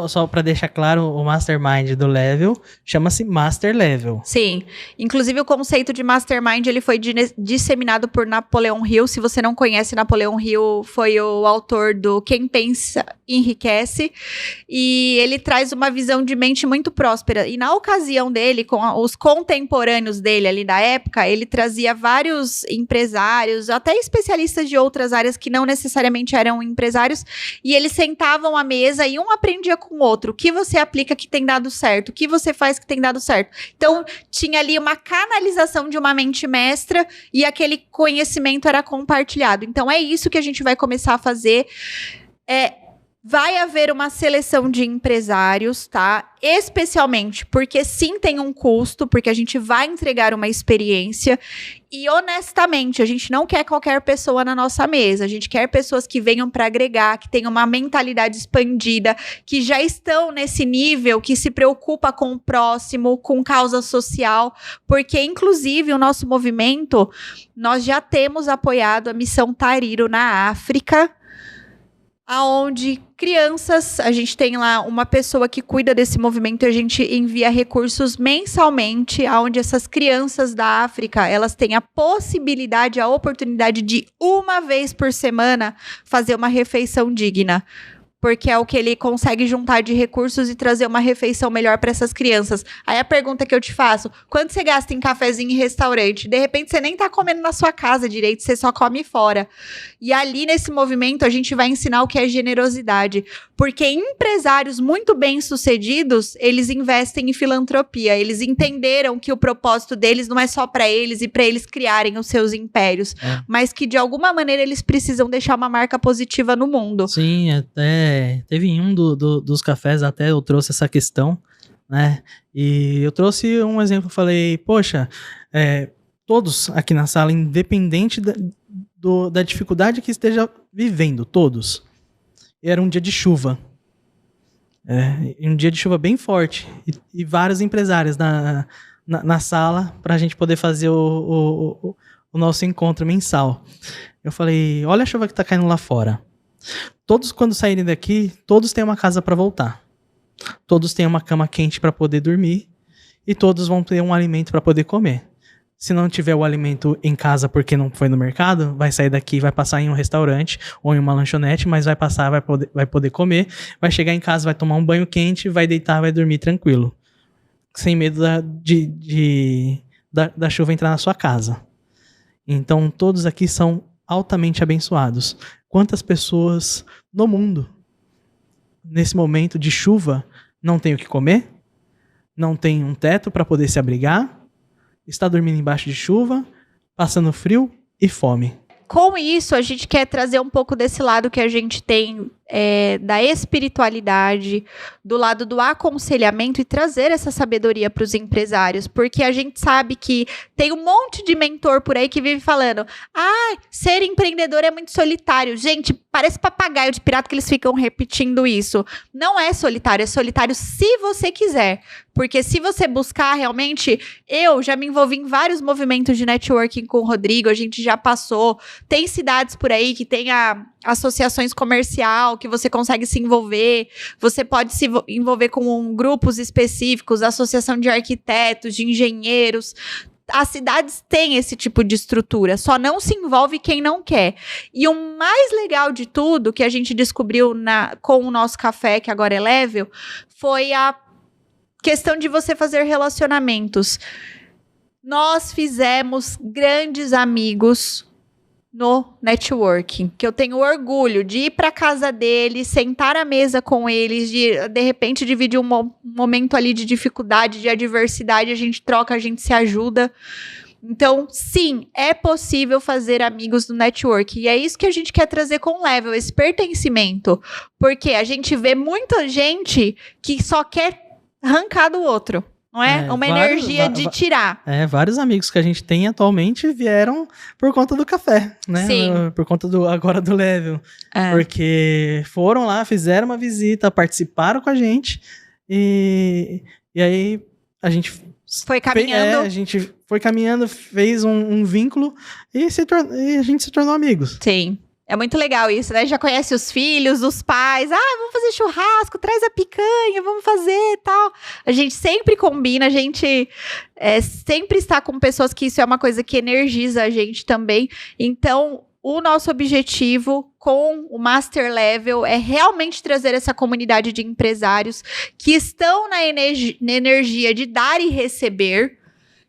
B: Só para deixar claro, o Mastermind do Level chama-se Master Level.
A: Sim. Inclusive, o conceito de Mastermind ele foi disseminado por Napoleão Hill. Se você não conhece, Napoleão Hill foi o autor do Quem Pensa Enriquece. E ele traz uma visão de mente muito próspera. E na ocasião dele, com os contemporâneos dele ali da época, ele trazia vários empresários, até especialistas de outras áreas que não necessariamente eram empresários, e eles sentavam à mesa e um aprendia com o outro. O que você aplica que tem dado certo? O que você faz que tem dado certo? Então, tinha ali uma canalização de uma mente mestra e aquele conhecimento era compartilhado. Então, é isso que a gente vai começar a fazer. Vai haver uma seleção de empresários, tá? Especialmente porque sim tem um custo, porque a gente vai entregar uma experiência e honestamente, a gente não quer qualquer pessoa na nossa mesa, a gente quer pessoas que venham para agregar, que tenham uma mentalidade expandida, que já estão nesse nível, que se preocupa com o próximo, com causa social, porque inclusive o nosso movimento, nós já temos apoiado a Missão Tariro na África, aonde crianças, a gente tem lá uma pessoa que cuida desse movimento e a gente envia recursos mensalmente, aonde essas crianças da África, elas têm a possibilidade, a oportunidade de uma vez por semana fazer uma refeição digna. Porque é o que ele consegue juntar de recursos e trazer uma refeição melhor para essas crianças. Aí a pergunta que eu te faço, quanto você gasta em cafezinho em restaurante? De repente você nem tá comendo na sua casa direito, você só come fora. E ali nesse movimento a gente vai ensinar o que é generosidade. Porque empresários muito bem-sucedidos, eles investem em filantropia. Eles entenderam que o propósito deles não é só para eles e para eles criarem os seus impérios. Mas que de alguma maneira eles precisam deixar uma marca positiva no mundo.
B: Sim, até teve em um dos cafés até eu trouxe essa questão, né? E eu trouxe um exemplo, falei, poxa, todos aqui na sala, independente da dificuldade que esteja vivendo, todos, era um dia de chuva. Um dia de chuva bem forte. E vários empresários na sala para a gente poder fazer o nosso encontro mensal. Eu falei, olha a chuva que está caindo lá fora. Todos, quando saírem daqui, todos têm uma casa para voltar. Todos têm uma cama quente para poder dormir. E todos vão ter um alimento para poder comer. Se não tiver o alimento em casa porque não foi no mercado, vai sair daqui, vai passar em um restaurante ou em uma lanchonete, mas vai passar, vai poder comer. Vai chegar em casa, vai tomar um banho quente, vai deitar, vai dormir tranquilo. Sem medo da chuva entrar na sua casa. Então, todos aqui são altamente abençoados. Quantas pessoas no mundo, nesse momento de chuva, não têm o que comer, não tem um teto para poder se abrigar, está dormindo embaixo de chuva, passando frio e fome.
A: Com isso, a gente quer trazer um pouco desse lado que a gente tem da espiritualidade, do lado do aconselhamento e trazer essa sabedoria para os empresários, porque a gente sabe que tem um monte de mentor por aí que vive falando, ser empreendedor é muito solitário. Gente, parece papagaio de pirata que eles ficam repetindo isso. Não é solitário, é solitário se você quiser, porque se você buscar realmente, eu já me envolvi em vários movimentos de networking com o Rodrigo, a gente já passou, tem cidades por aí que tem associações comercial, que você consegue se envolver, você pode se envolver com grupos específicos, associação de arquitetos, de engenheiros. As cidades têm esse tipo de estrutura, só não se envolve quem não quer. E o mais legal de tudo, que a gente descobriu com o nosso café, que agora é Level, foi a questão de você fazer relacionamentos. Nós fizemos grandes amigos no networking, que eu tenho orgulho de ir para casa deles, sentar à mesa com eles, de repente dividir um momento ali de dificuldade, de adversidade, a gente troca, a gente se ajuda. Então, sim, é possível fazer amigos no network. E é isso que a gente quer trazer com o Level, esse pertencimento. Porque a gente vê muita gente que só quer arrancar do outro. Não é? Uma energia de tirar.
B: Vários amigos que a gente tem atualmente vieram por conta do café, né?
A: Sim.
B: Por conta agora do Level. Porque foram lá, fizeram uma visita, participaram com a gente e aí a gente
A: foi caminhando.
B: A gente foi caminhando, fez um vínculo e a gente se tornou amigos.
A: Sim. É muito legal isso, né? Já conhece os filhos, os pais. Vamos fazer churrasco, traz a picanha, vamos fazer e tal. A gente sempre combina, a gente sempre está com pessoas que isso é uma coisa que energiza a gente também. Então, o nosso objetivo com o Master Level é realmente trazer essa comunidade de empresários que estão na energia de dar e receber,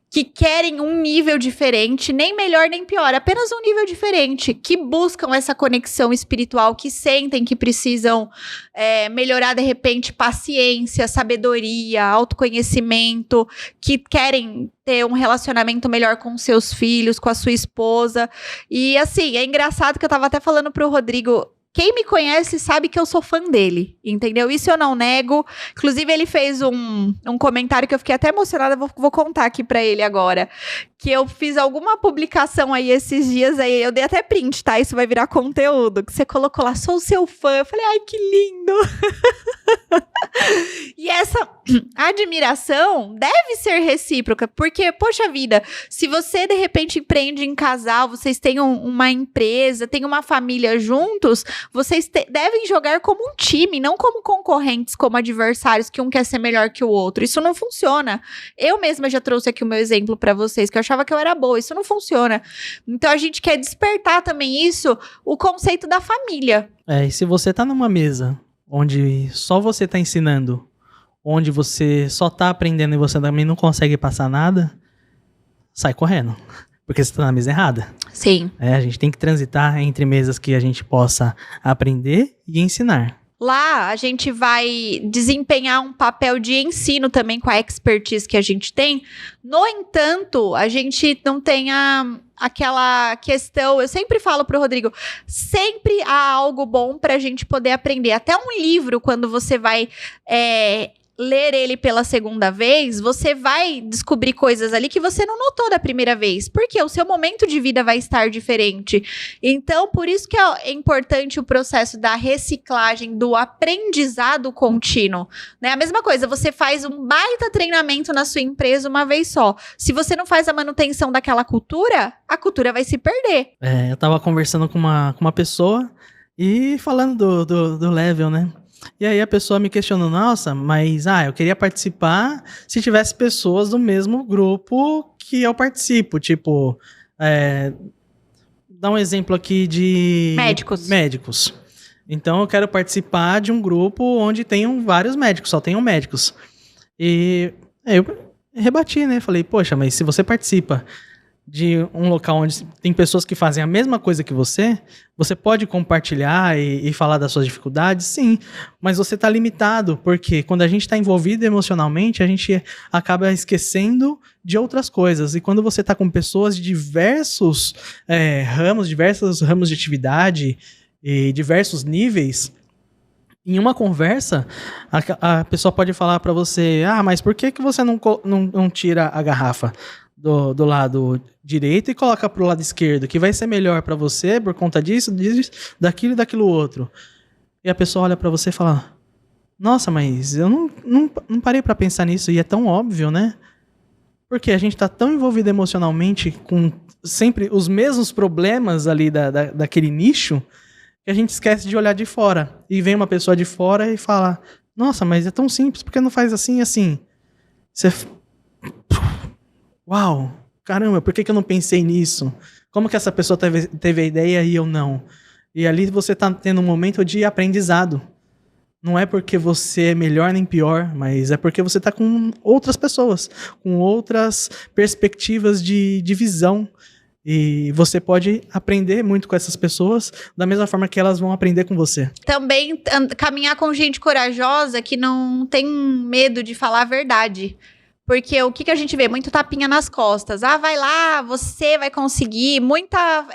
A: que querem um nível diferente, nem melhor nem pior, apenas um nível diferente, que buscam essa conexão espiritual, que sentem que precisam melhorar, de repente, paciência, sabedoria, autoconhecimento, que querem ter um relacionamento melhor com seus filhos, com a sua esposa. E, assim, é engraçado que eu tava até falando pro Rodrigo. Quem me conhece sabe que eu sou fã dele, entendeu? Isso eu não nego. Inclusive, ele fez um comentário que eu fiquei até emocionada, vou contar aqui pra ele agora. Que eu fiz alguma publicação aí esses dias, aí eu dei até print, tá? Isso vai virar conteúdo. Que você colocou lá, sou seu fã. Eu falei, ai, que lindo! E essa admiração deve ser recíproca, porque, poxa vida, se você de repente empreende em casal, vocês têm uma empresa, têm uma família juntos, vocês devem jogar como um time, não como concorrentes, como adversários, que um quer ser melhor que o outro. Isso não funciona. Eu mesma já trouxe aqui o meu exemplo pra vocês, que eu achava que eu era boa. Isso não funciona. Então a gente quer despertar também isso, o conceito da família.
B: E se você tá numa mesa onde só você tá ensinando, onde você só tá aprendendo e você também não consegue passar nada, sai correndo. Porque você tá na mesa errada.
A: Sim.
B: A gente tem que transitar entre mesas que a gente possa aprender e ensinar.
A: Lá, a gente vai desempenhar um papel de ensino também com a expertise que a gente tem. No entanto, a gente não tem aquela questão... Eu sempre falo pro Rodrigo, sempre há algo bom pra gente poder aprender. Até um livro, quando você vai... ler ele pela segunda vez, você vai descobrir coisas ali que você não notou da primeira vez, porque o seu momento de vida vai estar diferente. Então, por isso que é importante o processo da reciclagem, do aprendizado contínuo, né? A mesma coisa, você faz um baita treinamento na sua empresa uma vez só. Se você não faz a manutenção daquela cultura, a cultura vai se perder.
B: Eu tava conversando com uma pessoa e falando do Level, né? E aí a pessoa me questionou, nossa, mas eu queria participar se tivesse pessoas do mesmo grupo que eu participo, tipo, dá um exemplo aqui de... Médicos. Então eu quero participar de um grupo onde tenham vários médicos, só tenham médicos. E eu rebati, né, falei, poxa, mas se você participa de um local onde tem pessoas que fazem a mesma coisa que você pode compartilhar e falar das suas dificuldades, sim, mas você está limitado, porque quando a gente está envolvido emocionalmente, a gente acaba esquecendo de outras coisas, e quando você está com pessoas de diversos ramos de atividade e diversos níveis, em uma conversa, a pessoa pode falar para você, mas por que você não tira a garrafa do lado direito e coloca pro lado esquerdo, que vai ser melhor para você por conta disso, daquilo e daquilo outro. E a pessoa olha para você e fala, nossa, mas eu não parei para pensar nisso, e é tão óbvio, né? Porque a gente tá tão envolvido emocionalmente com sempre os mesmos problemas ali daquele nicho, que a gente esquece de olhar de fora. E vem uma pessoa de fora e fala, nossa, mas é tão simples, por que não faz assim e assim? Você... Uau, caramba, por que eu não pensei nisso? Como que essa pessoa teve a ideia e eu não? E ali você está tendo um momento de aprendizado. Não é porque você é melhor nem pior, mas é porque você está com outras pessoas, com outras perspectivas de visão. E você pode aprender muito com essas pessoas da mesma forma que elas vão aprender com você.
A: Também caminhar com gente corajosa que não tem medo de falar a verdade. Porque o que a gente vê? Muito tapinha nas costas. Ah, vai lá, você vai conseguir. Muita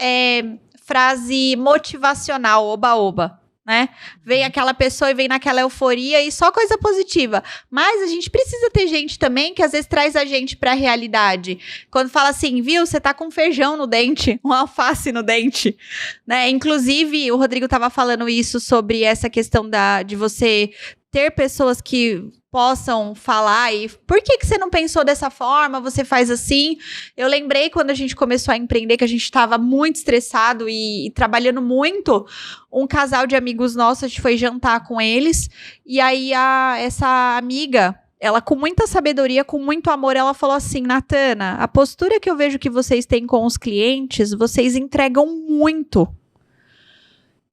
A: frase motivacional, oba-oba. Né? Vem aquela pessoa e vem naquela euforia e só coisa positiva. Mas a gente precisa ter gente também que às vezes traz a gente pra realidade. Quando fala assim, viu, você tá com feijão no dente, um alface no dente, né? Inclusive, o Rodrigo tava falando isso sobre essa questão de você ter pessoas que possam falar e por que você não pensou dessa forma, você faz assim. Eu lembrei quando a gente começou a empreender que a gente estava muito estressado e trabalhando muito, um casal de amigos nossos, a gente foi jantar com eles e aí essa amiga, ela com muita sabedoria, com muito amor, ela falou assim, Natana, a postura que eu vejo que vocês têm com os clientes, vocês entregam muito.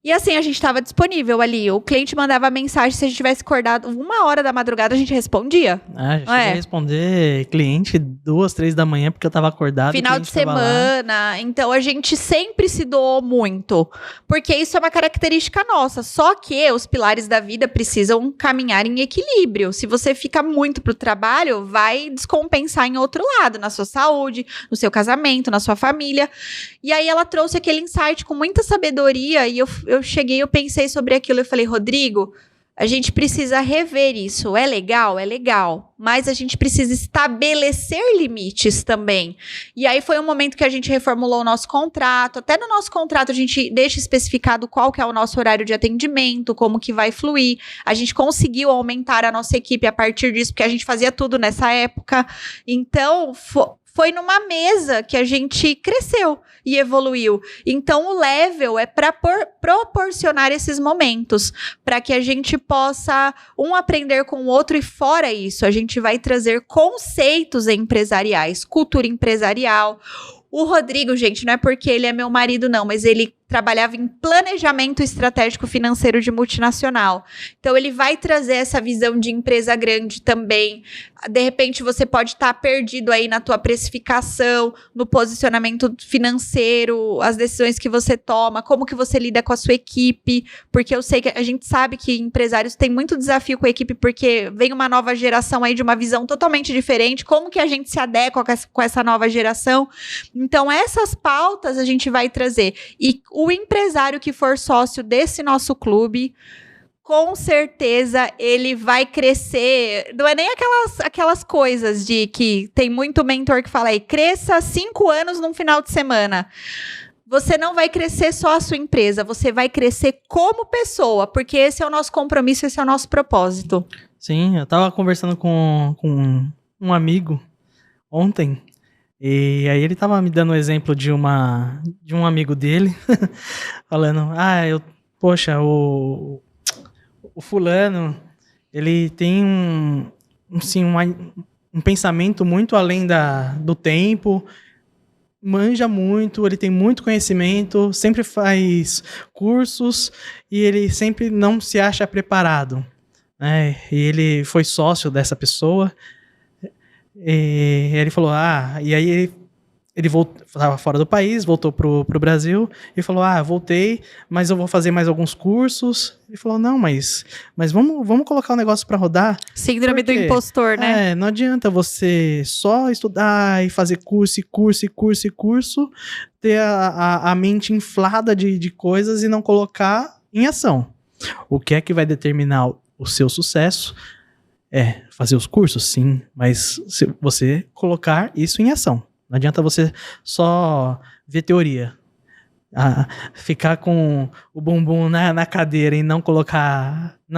A: E assim, a gente estava disponível ali. O cliente mandava mensagem, se a gente tivesse acordado 1h da madrugada, a gente respondia.
B: Já cheguei a responder cliente 2, 3 da manhã, porque eu estava acordado.
A: Final de semana. Então, a gente sempre se doou muito. Porque isso é uma característica nossa. Só que os pilares da vida precisam caminhar em equilíbrio. Se você fica muito pro trabalho, vai descompensar em outro lado. Na sua saúde, no seu casamento, na sua família. E aí, ela trouxe aquele insight com muita sabedoria. E eu cheguei, eu pensei sobre aquilo, eu falei, Rodrigo, a gente precisa rever isso, é legal, mas a gente precisa estabelecer limites também. E aí foi um momento que a gente reformulou o nosso contrato, até no nosso contrato a gente deixa especificado qual que é o nosso horário de atendimento, como que vai fluir, a gente conseguiu aumentar a nossa equipe a partir disso, porque a gente fazia tudo nessa época, então foi numa mesa que a gente cresceu e evoluiu. Então, o level é para proporcionar esses momentos, para que a gente possa aprender com o outro e fora isso, a gente vai trazer conceitos empresariais, cultura empresarial. O Rodrigo, gente, não é porque ele é meu marido, não, mas ele trabalhava em planejamento estratégico financeiro de multinacional. Então, ele vai trazer essa visão de empresa grande também. De repente, você pode estar perdido aí na tua precificação, no posicionamento financeiro, as decisões que você toma, como que você lida com a sua equipe, porque eu sei que a gente sabe que empresários têm muito desafio com a equipe, porque vem uma nova geração aí de uma visão totalmente diferente, como que a gente se adequa com essa nova geração. Então, essas pautas a gente vai trazer. E o empresário que for sócio desse nosso clube, com certeza ele vai crescer. Não é nem aquelas coisas de que tem muito mentor que fala aí, cresça 5 anos num final de semana. Você não vai crescer só a sua empresa, você vai crescer como pessoa, porque esse é o nosso compromisso, esse é o nosso propósito.
B: Sim, eu tava conversando com um amigo ontem, e aí ele tava me dando o exemplo de um amigo dele, falando, poxa, o fulano, ele tem um pensamento muito além do tempo, manja muito, ele tem muito conhecimento, sempre faz cursos e ele sempre não se acha preparado, né? E ele foi sócio dessa pessoa. E ele falou, e aí ele estava fora do país, voltou pro Brasil e falou, voltei, mas eu vou fazer mais alguns cursos. Ele falou, não, mas vamos colocar o negócio para rodar.
A: Síndrome do impostor, né?
B: Não adianta você só estudar e fazer curso, ter a mente inflada de coisas e não colocar em ação. O que é que vai determinar o seu sucesso? Fazer os cursos, sim, mas se você colocar isso em ação. Não adianta você só ver teoria. Ficar com o bumbum na cadeira e não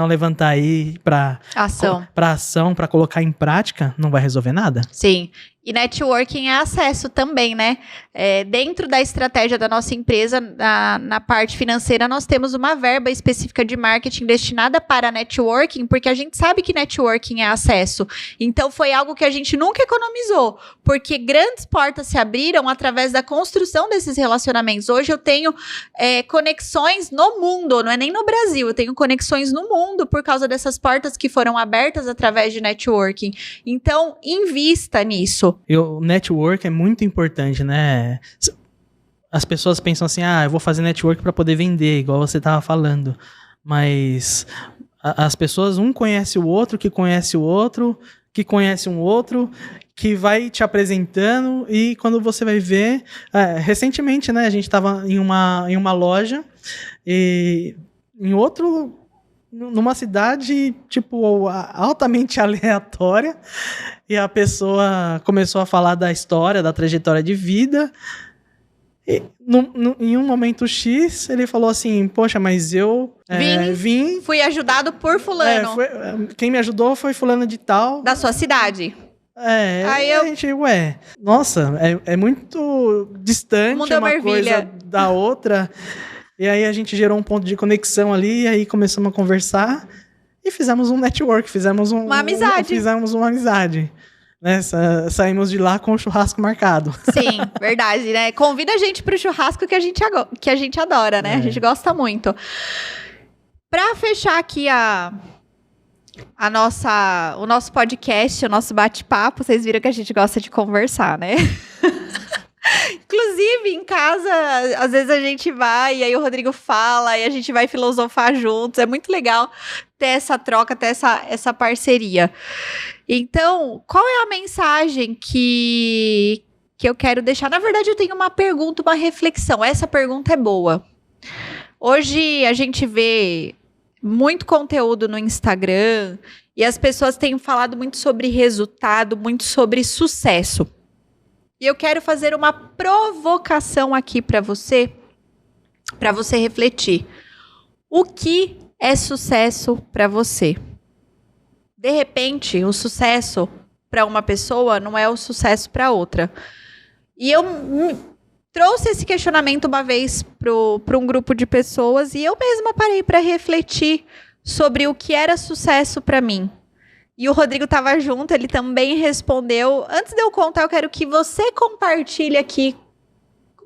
B: levantar aí para ação, para colocar em prática, não vai resolver nada.
A: Sim. E networking é acesso também, né? Dentro da estratégia da nossa empresa, na parte financeira, nós temos uma verba específica de marketing destinada para networking, porque a gente sabe que networking é acesso. Então, foi algo que a gente nunca economizou, porque grandes portas se abriram através da construção desses relacionamentos. Hoje eu tenho conexões no mundo, não é nem no Brasil, eu tenho conexões no mundo por causa dessas portas que foram abertas através de networking. Então, invista nisso.
B: O network é muito importante, né? as pessoas pensam assim, eu vou fazer network para poder vender, igual você tava falando. Mas as pessoas, um conhece o outro, que conhece o outro, que conhece um outro, que vai te apresentando, e quando você vai ver... recentemente, né, a gente tava em uma loja, e numa cidade, tipo, altamente aleatória, e a pessoa começou a falar da história, da trajetória de vida, e em um momento X, ele falou assim, poxa, mas eu vim...
A: Fui ajudado por fulano.
B: Quem me ajudou foi fulano de tal.
A: Da sua cidade.
B: Aí a gente, nossa, é muito distante uma coisa da outra. E aí a gente gerou um ponto de conexão ali, e aí começamos a conversar e fizemos um network, fizemos uma amizade. Né? Saímos de lá com o churrasco marcado.
A: Sim, verdade, né? Convida a gente pro churrasco que a gente adora, né? A gente gosta muito. Pra fechar aqui o nosso podcast, o nosso bate-papo, vocês viram que a gente gosta de conversar, né? Inclusive, em casa, às vezes a gente vai, e aí o Rodrigo fala, e a gente vai filosofar juntos. É muito legal ter essa troca, ter essa parceria. Então, qual é a mensagem que eu quero deixar? Na verdade, eu tenho uma pergunta, uma reflexão. Essa pergunta é boa. Hoje, a gente vê muito conteúdo no Instagram, e as pessoas têm falado muito sobre resultado, muito sobre sucesso. E eu quero fazer uma provocação aqui para você refletir. O que é sucesso para você? De repente, o sucesso para uma pessoa não é o sucesso para outra. E eu trouxe esse questionamento uma vez para um grupo de pessoas, e eu mesma parei para refletir sobre o que era sucesso para mim. E o Rodrigo estava junto, ele também respondeu. Antes de eu contar, eu quero que você compartilhe aqui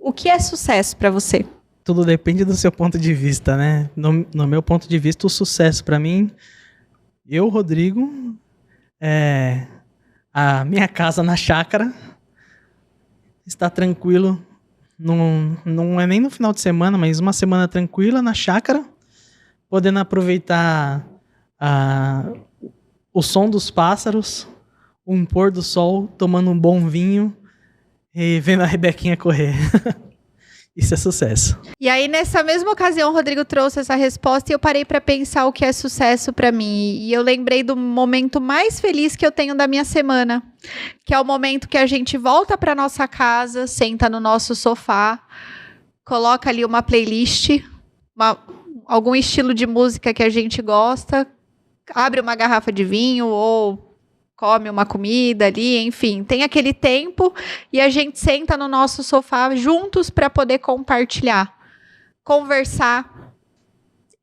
A: o que é sucesso para você.
B: Tudo depende do seu ponto de vista, né? No meu ponto de vista, o sucesso para mim, Rodrigo, é a minha casa na chácara, está tranquilo, não é nem no final de semana, mas uma semana tranquila na chácara, podendo aproveitar o som dos pássaros, um pôr do sol, tomando um bom vinho e vendo a Rebequinha correr. Isso é sucesso.
A: E aí, nessa mesma ocasião, o Rodrigo trouxe essa resposta e eu parei para pensar o que é sucesso para mim. E eu lembrei do momento mais feliz que eu tenho da minha semana, que é o momento que a gente volta para nossa casa, senta no nosso sofá, coloca ali uma playlist, algum estilo de música que a gente gosta, abre uma garrafa de vinho ou come uma comida ali, enfim, tem aquele tempo e a gente senta no nosso sofá juntos para poder compartilhar, conversar.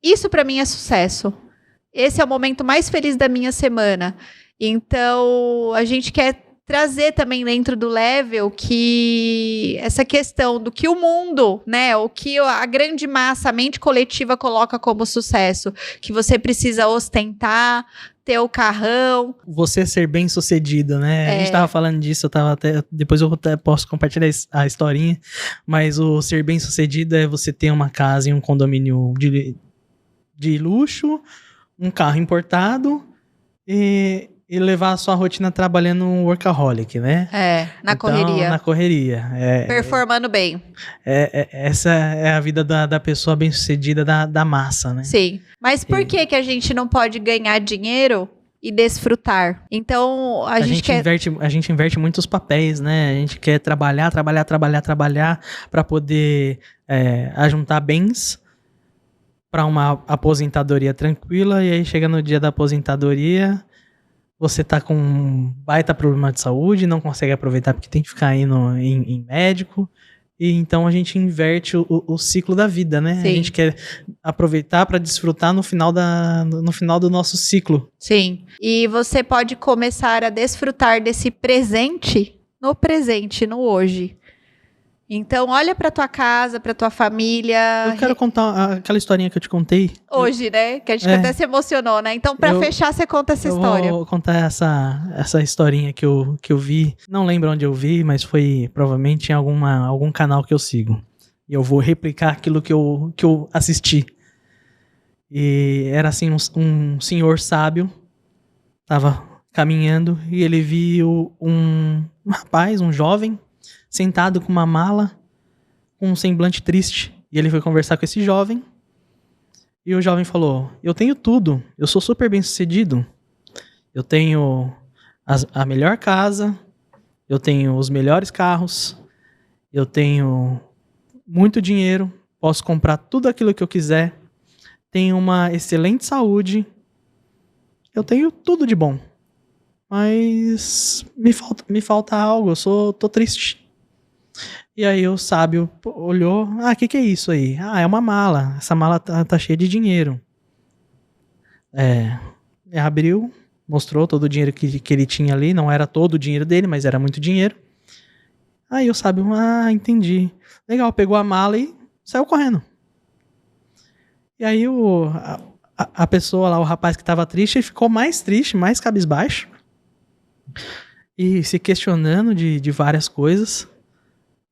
A: Isso para mim é sucesso. Esse é o momento mais feliz da minha semana. Então, a gente quer trazer também dentro do Level que essa questão do que o mundo, né, o que a grande massa, a mente coletiva coloca como sucesso, que você precisa ostentar, ter o carrão.
B: Você ser bem sucedido, né? A gente tava falando disso, depois eu até posso compartilhar a historinha, mas o ser bem sucedido é você ter uma casa em um condomínio de luxo, um carro importado e levar a sua rotina trabalhando um workaholic, né?
A: Na correria.
B: Na correria.
A: Performando bem.
B: Essa é a vida da pessoa bem-sucedida da massa, né?
A: Sim. Mas por que a gente não pode ganhar dinheiro e desfrutar? Então, a
B: gente inverte muitos papéis, né? A gente quer trabalhar para poder ajuntar bens para uma aposentadoria tranquila, e aí chega no dia da aposentadoria, você tá com um baita problema de saúde, não consegue aproveitar porque tem que ficar indo em médico. E então a gente inverte o ciclo da vida, né? Sim. A gente quer aproveitar para desfrutar no final do nosso ciclo.
A: Sim. E você pode começar a desfrutar desse presente, no hoje. Então, olha pra tua casa, pra tua família.
B: Eu quero contar aquela historinha que eu te contei.
A: Hoje, né? Que a gente até se emocionou, né? Então, pra fechar, você conta essa história.
B: Eu vou contar essa historinha que eu vi. Não lembro onde eu vi, mas foi provavelmente em algum canal que eu sigo. E eu vou replicar aquilo que eu assisti. E era assim, um senhor sábio, estava caminhando e ele viu um rapaz, um jovem, sentado com uma mala, com um semblante triste. E ele foi conversar com esse jovem. E o jovem falou: eu tenho tudo, eu sou super bem sucedido. Eu tenho a melhor casa, eu tenho os melhores carros, eu tenho muito dinheiro, posso comprar tudo aquilo que eu quiser, tenho uma excelente saúde, eu tenho tudo de bom. Mas me falta algo, tô triste. E aí o sábio olhou: o que é isso aí? É uma mala, essa mala tá cheia de dinheiro. Abriu, mostrou todo o dinheiro que ele tinha ali, não era todo o dinheiro dele, mas era muito dinheiro. Aí o sábio, entendi. Legal, pegou a mala e saiu correndo. E aí a pessoa lá, o rapaz que estava triste, ele ficou mais triste, mais cabisbaixo. E se questionando de várias coisas.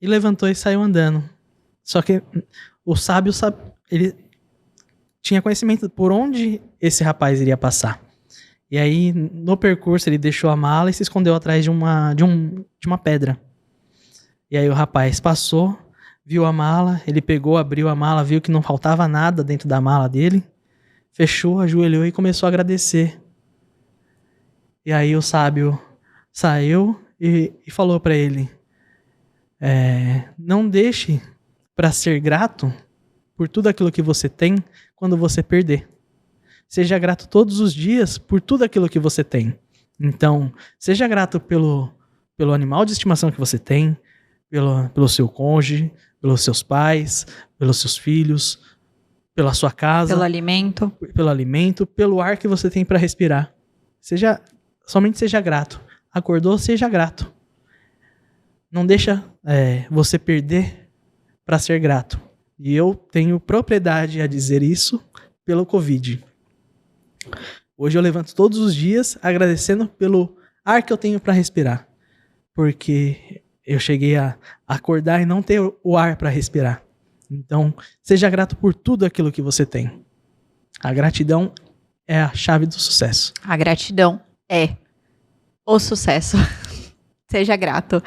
B: E levantou e saiu andando. Só que o sábio, ele tinha conhecimento por onde esse rapaz iria passar. E aí, no percurso, ele deixou a mala e se escondeu atrás de uma pedra. E aí o rapaz passou, viu a mala, ele pegou, abriu a mala, viu que não faltava nada dentro da mala dele, fechou, ajoelhou e começou a agradecer. E aí o sábio saiu e falou para ele: não deixe para ser grato por tudo aquilo que você tem quando você perder. Seja grato todos os dias por tudo aquilo que você tem. Então, seja grato pelo animal de estimação que você tem, pelo seu cônjuge, pelos seus pais, pelos seus filhos, pela sua casa. Pelo alimento, pelo ar que você tem para respirar. Somente seja grato. Acordou, seja grato. Não deixa você perder para ser grato. E eu tenho propriedade a dizer isso pelo Covid. Hoje eu levanto todos os dias agradecendo pelo ar que eu tenho para respirar. Porque eu cheguei a acordar e não ter o ar para respirar. Então, seja grato por tudo aquilo que você tem. A gratidão é a chave do sucesso.
A: A gratidão é o sucesso. Seja grato.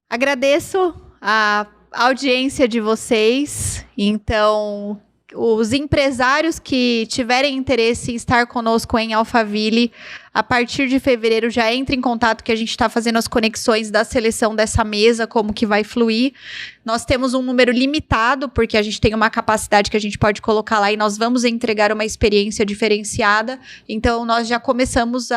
A: Agradeço a audiência de vocês. Então, os empresários que tiverem interesse em estar conosco em Alphaville, a partir de fevereiro já entre em contato, que a gente está fazendo as conexões da seleção dessa mesa, como que vai fluir. Nós temos um número limitado, porque a gente tem uma capacidade que a gente pode colocar lá e nós vamos entregar uma experiência diferenciada. Então, nós já começamos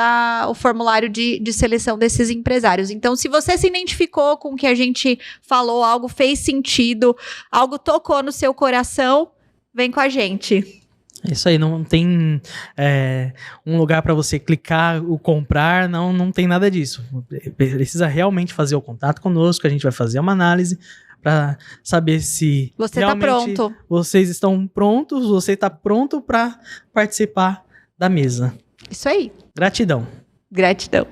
A: o formulário de seleção desses empresários. Então, se você se identificou com o que a gente falou, algo fez sentido, algo tocou no seu coração, vem com a gente.
B: É isso aí, não tem um lugar para você clicar, o comprar, não tem nada disso. Precisa realmente fazer o contato conosco, a gente vai fazer uma análise para saber se
A: você está pronto.
B: Vocês estão prontos, você está pronto para participar da mesa.
A: Isso aí.
B: Gratidão.
A: Gratidão.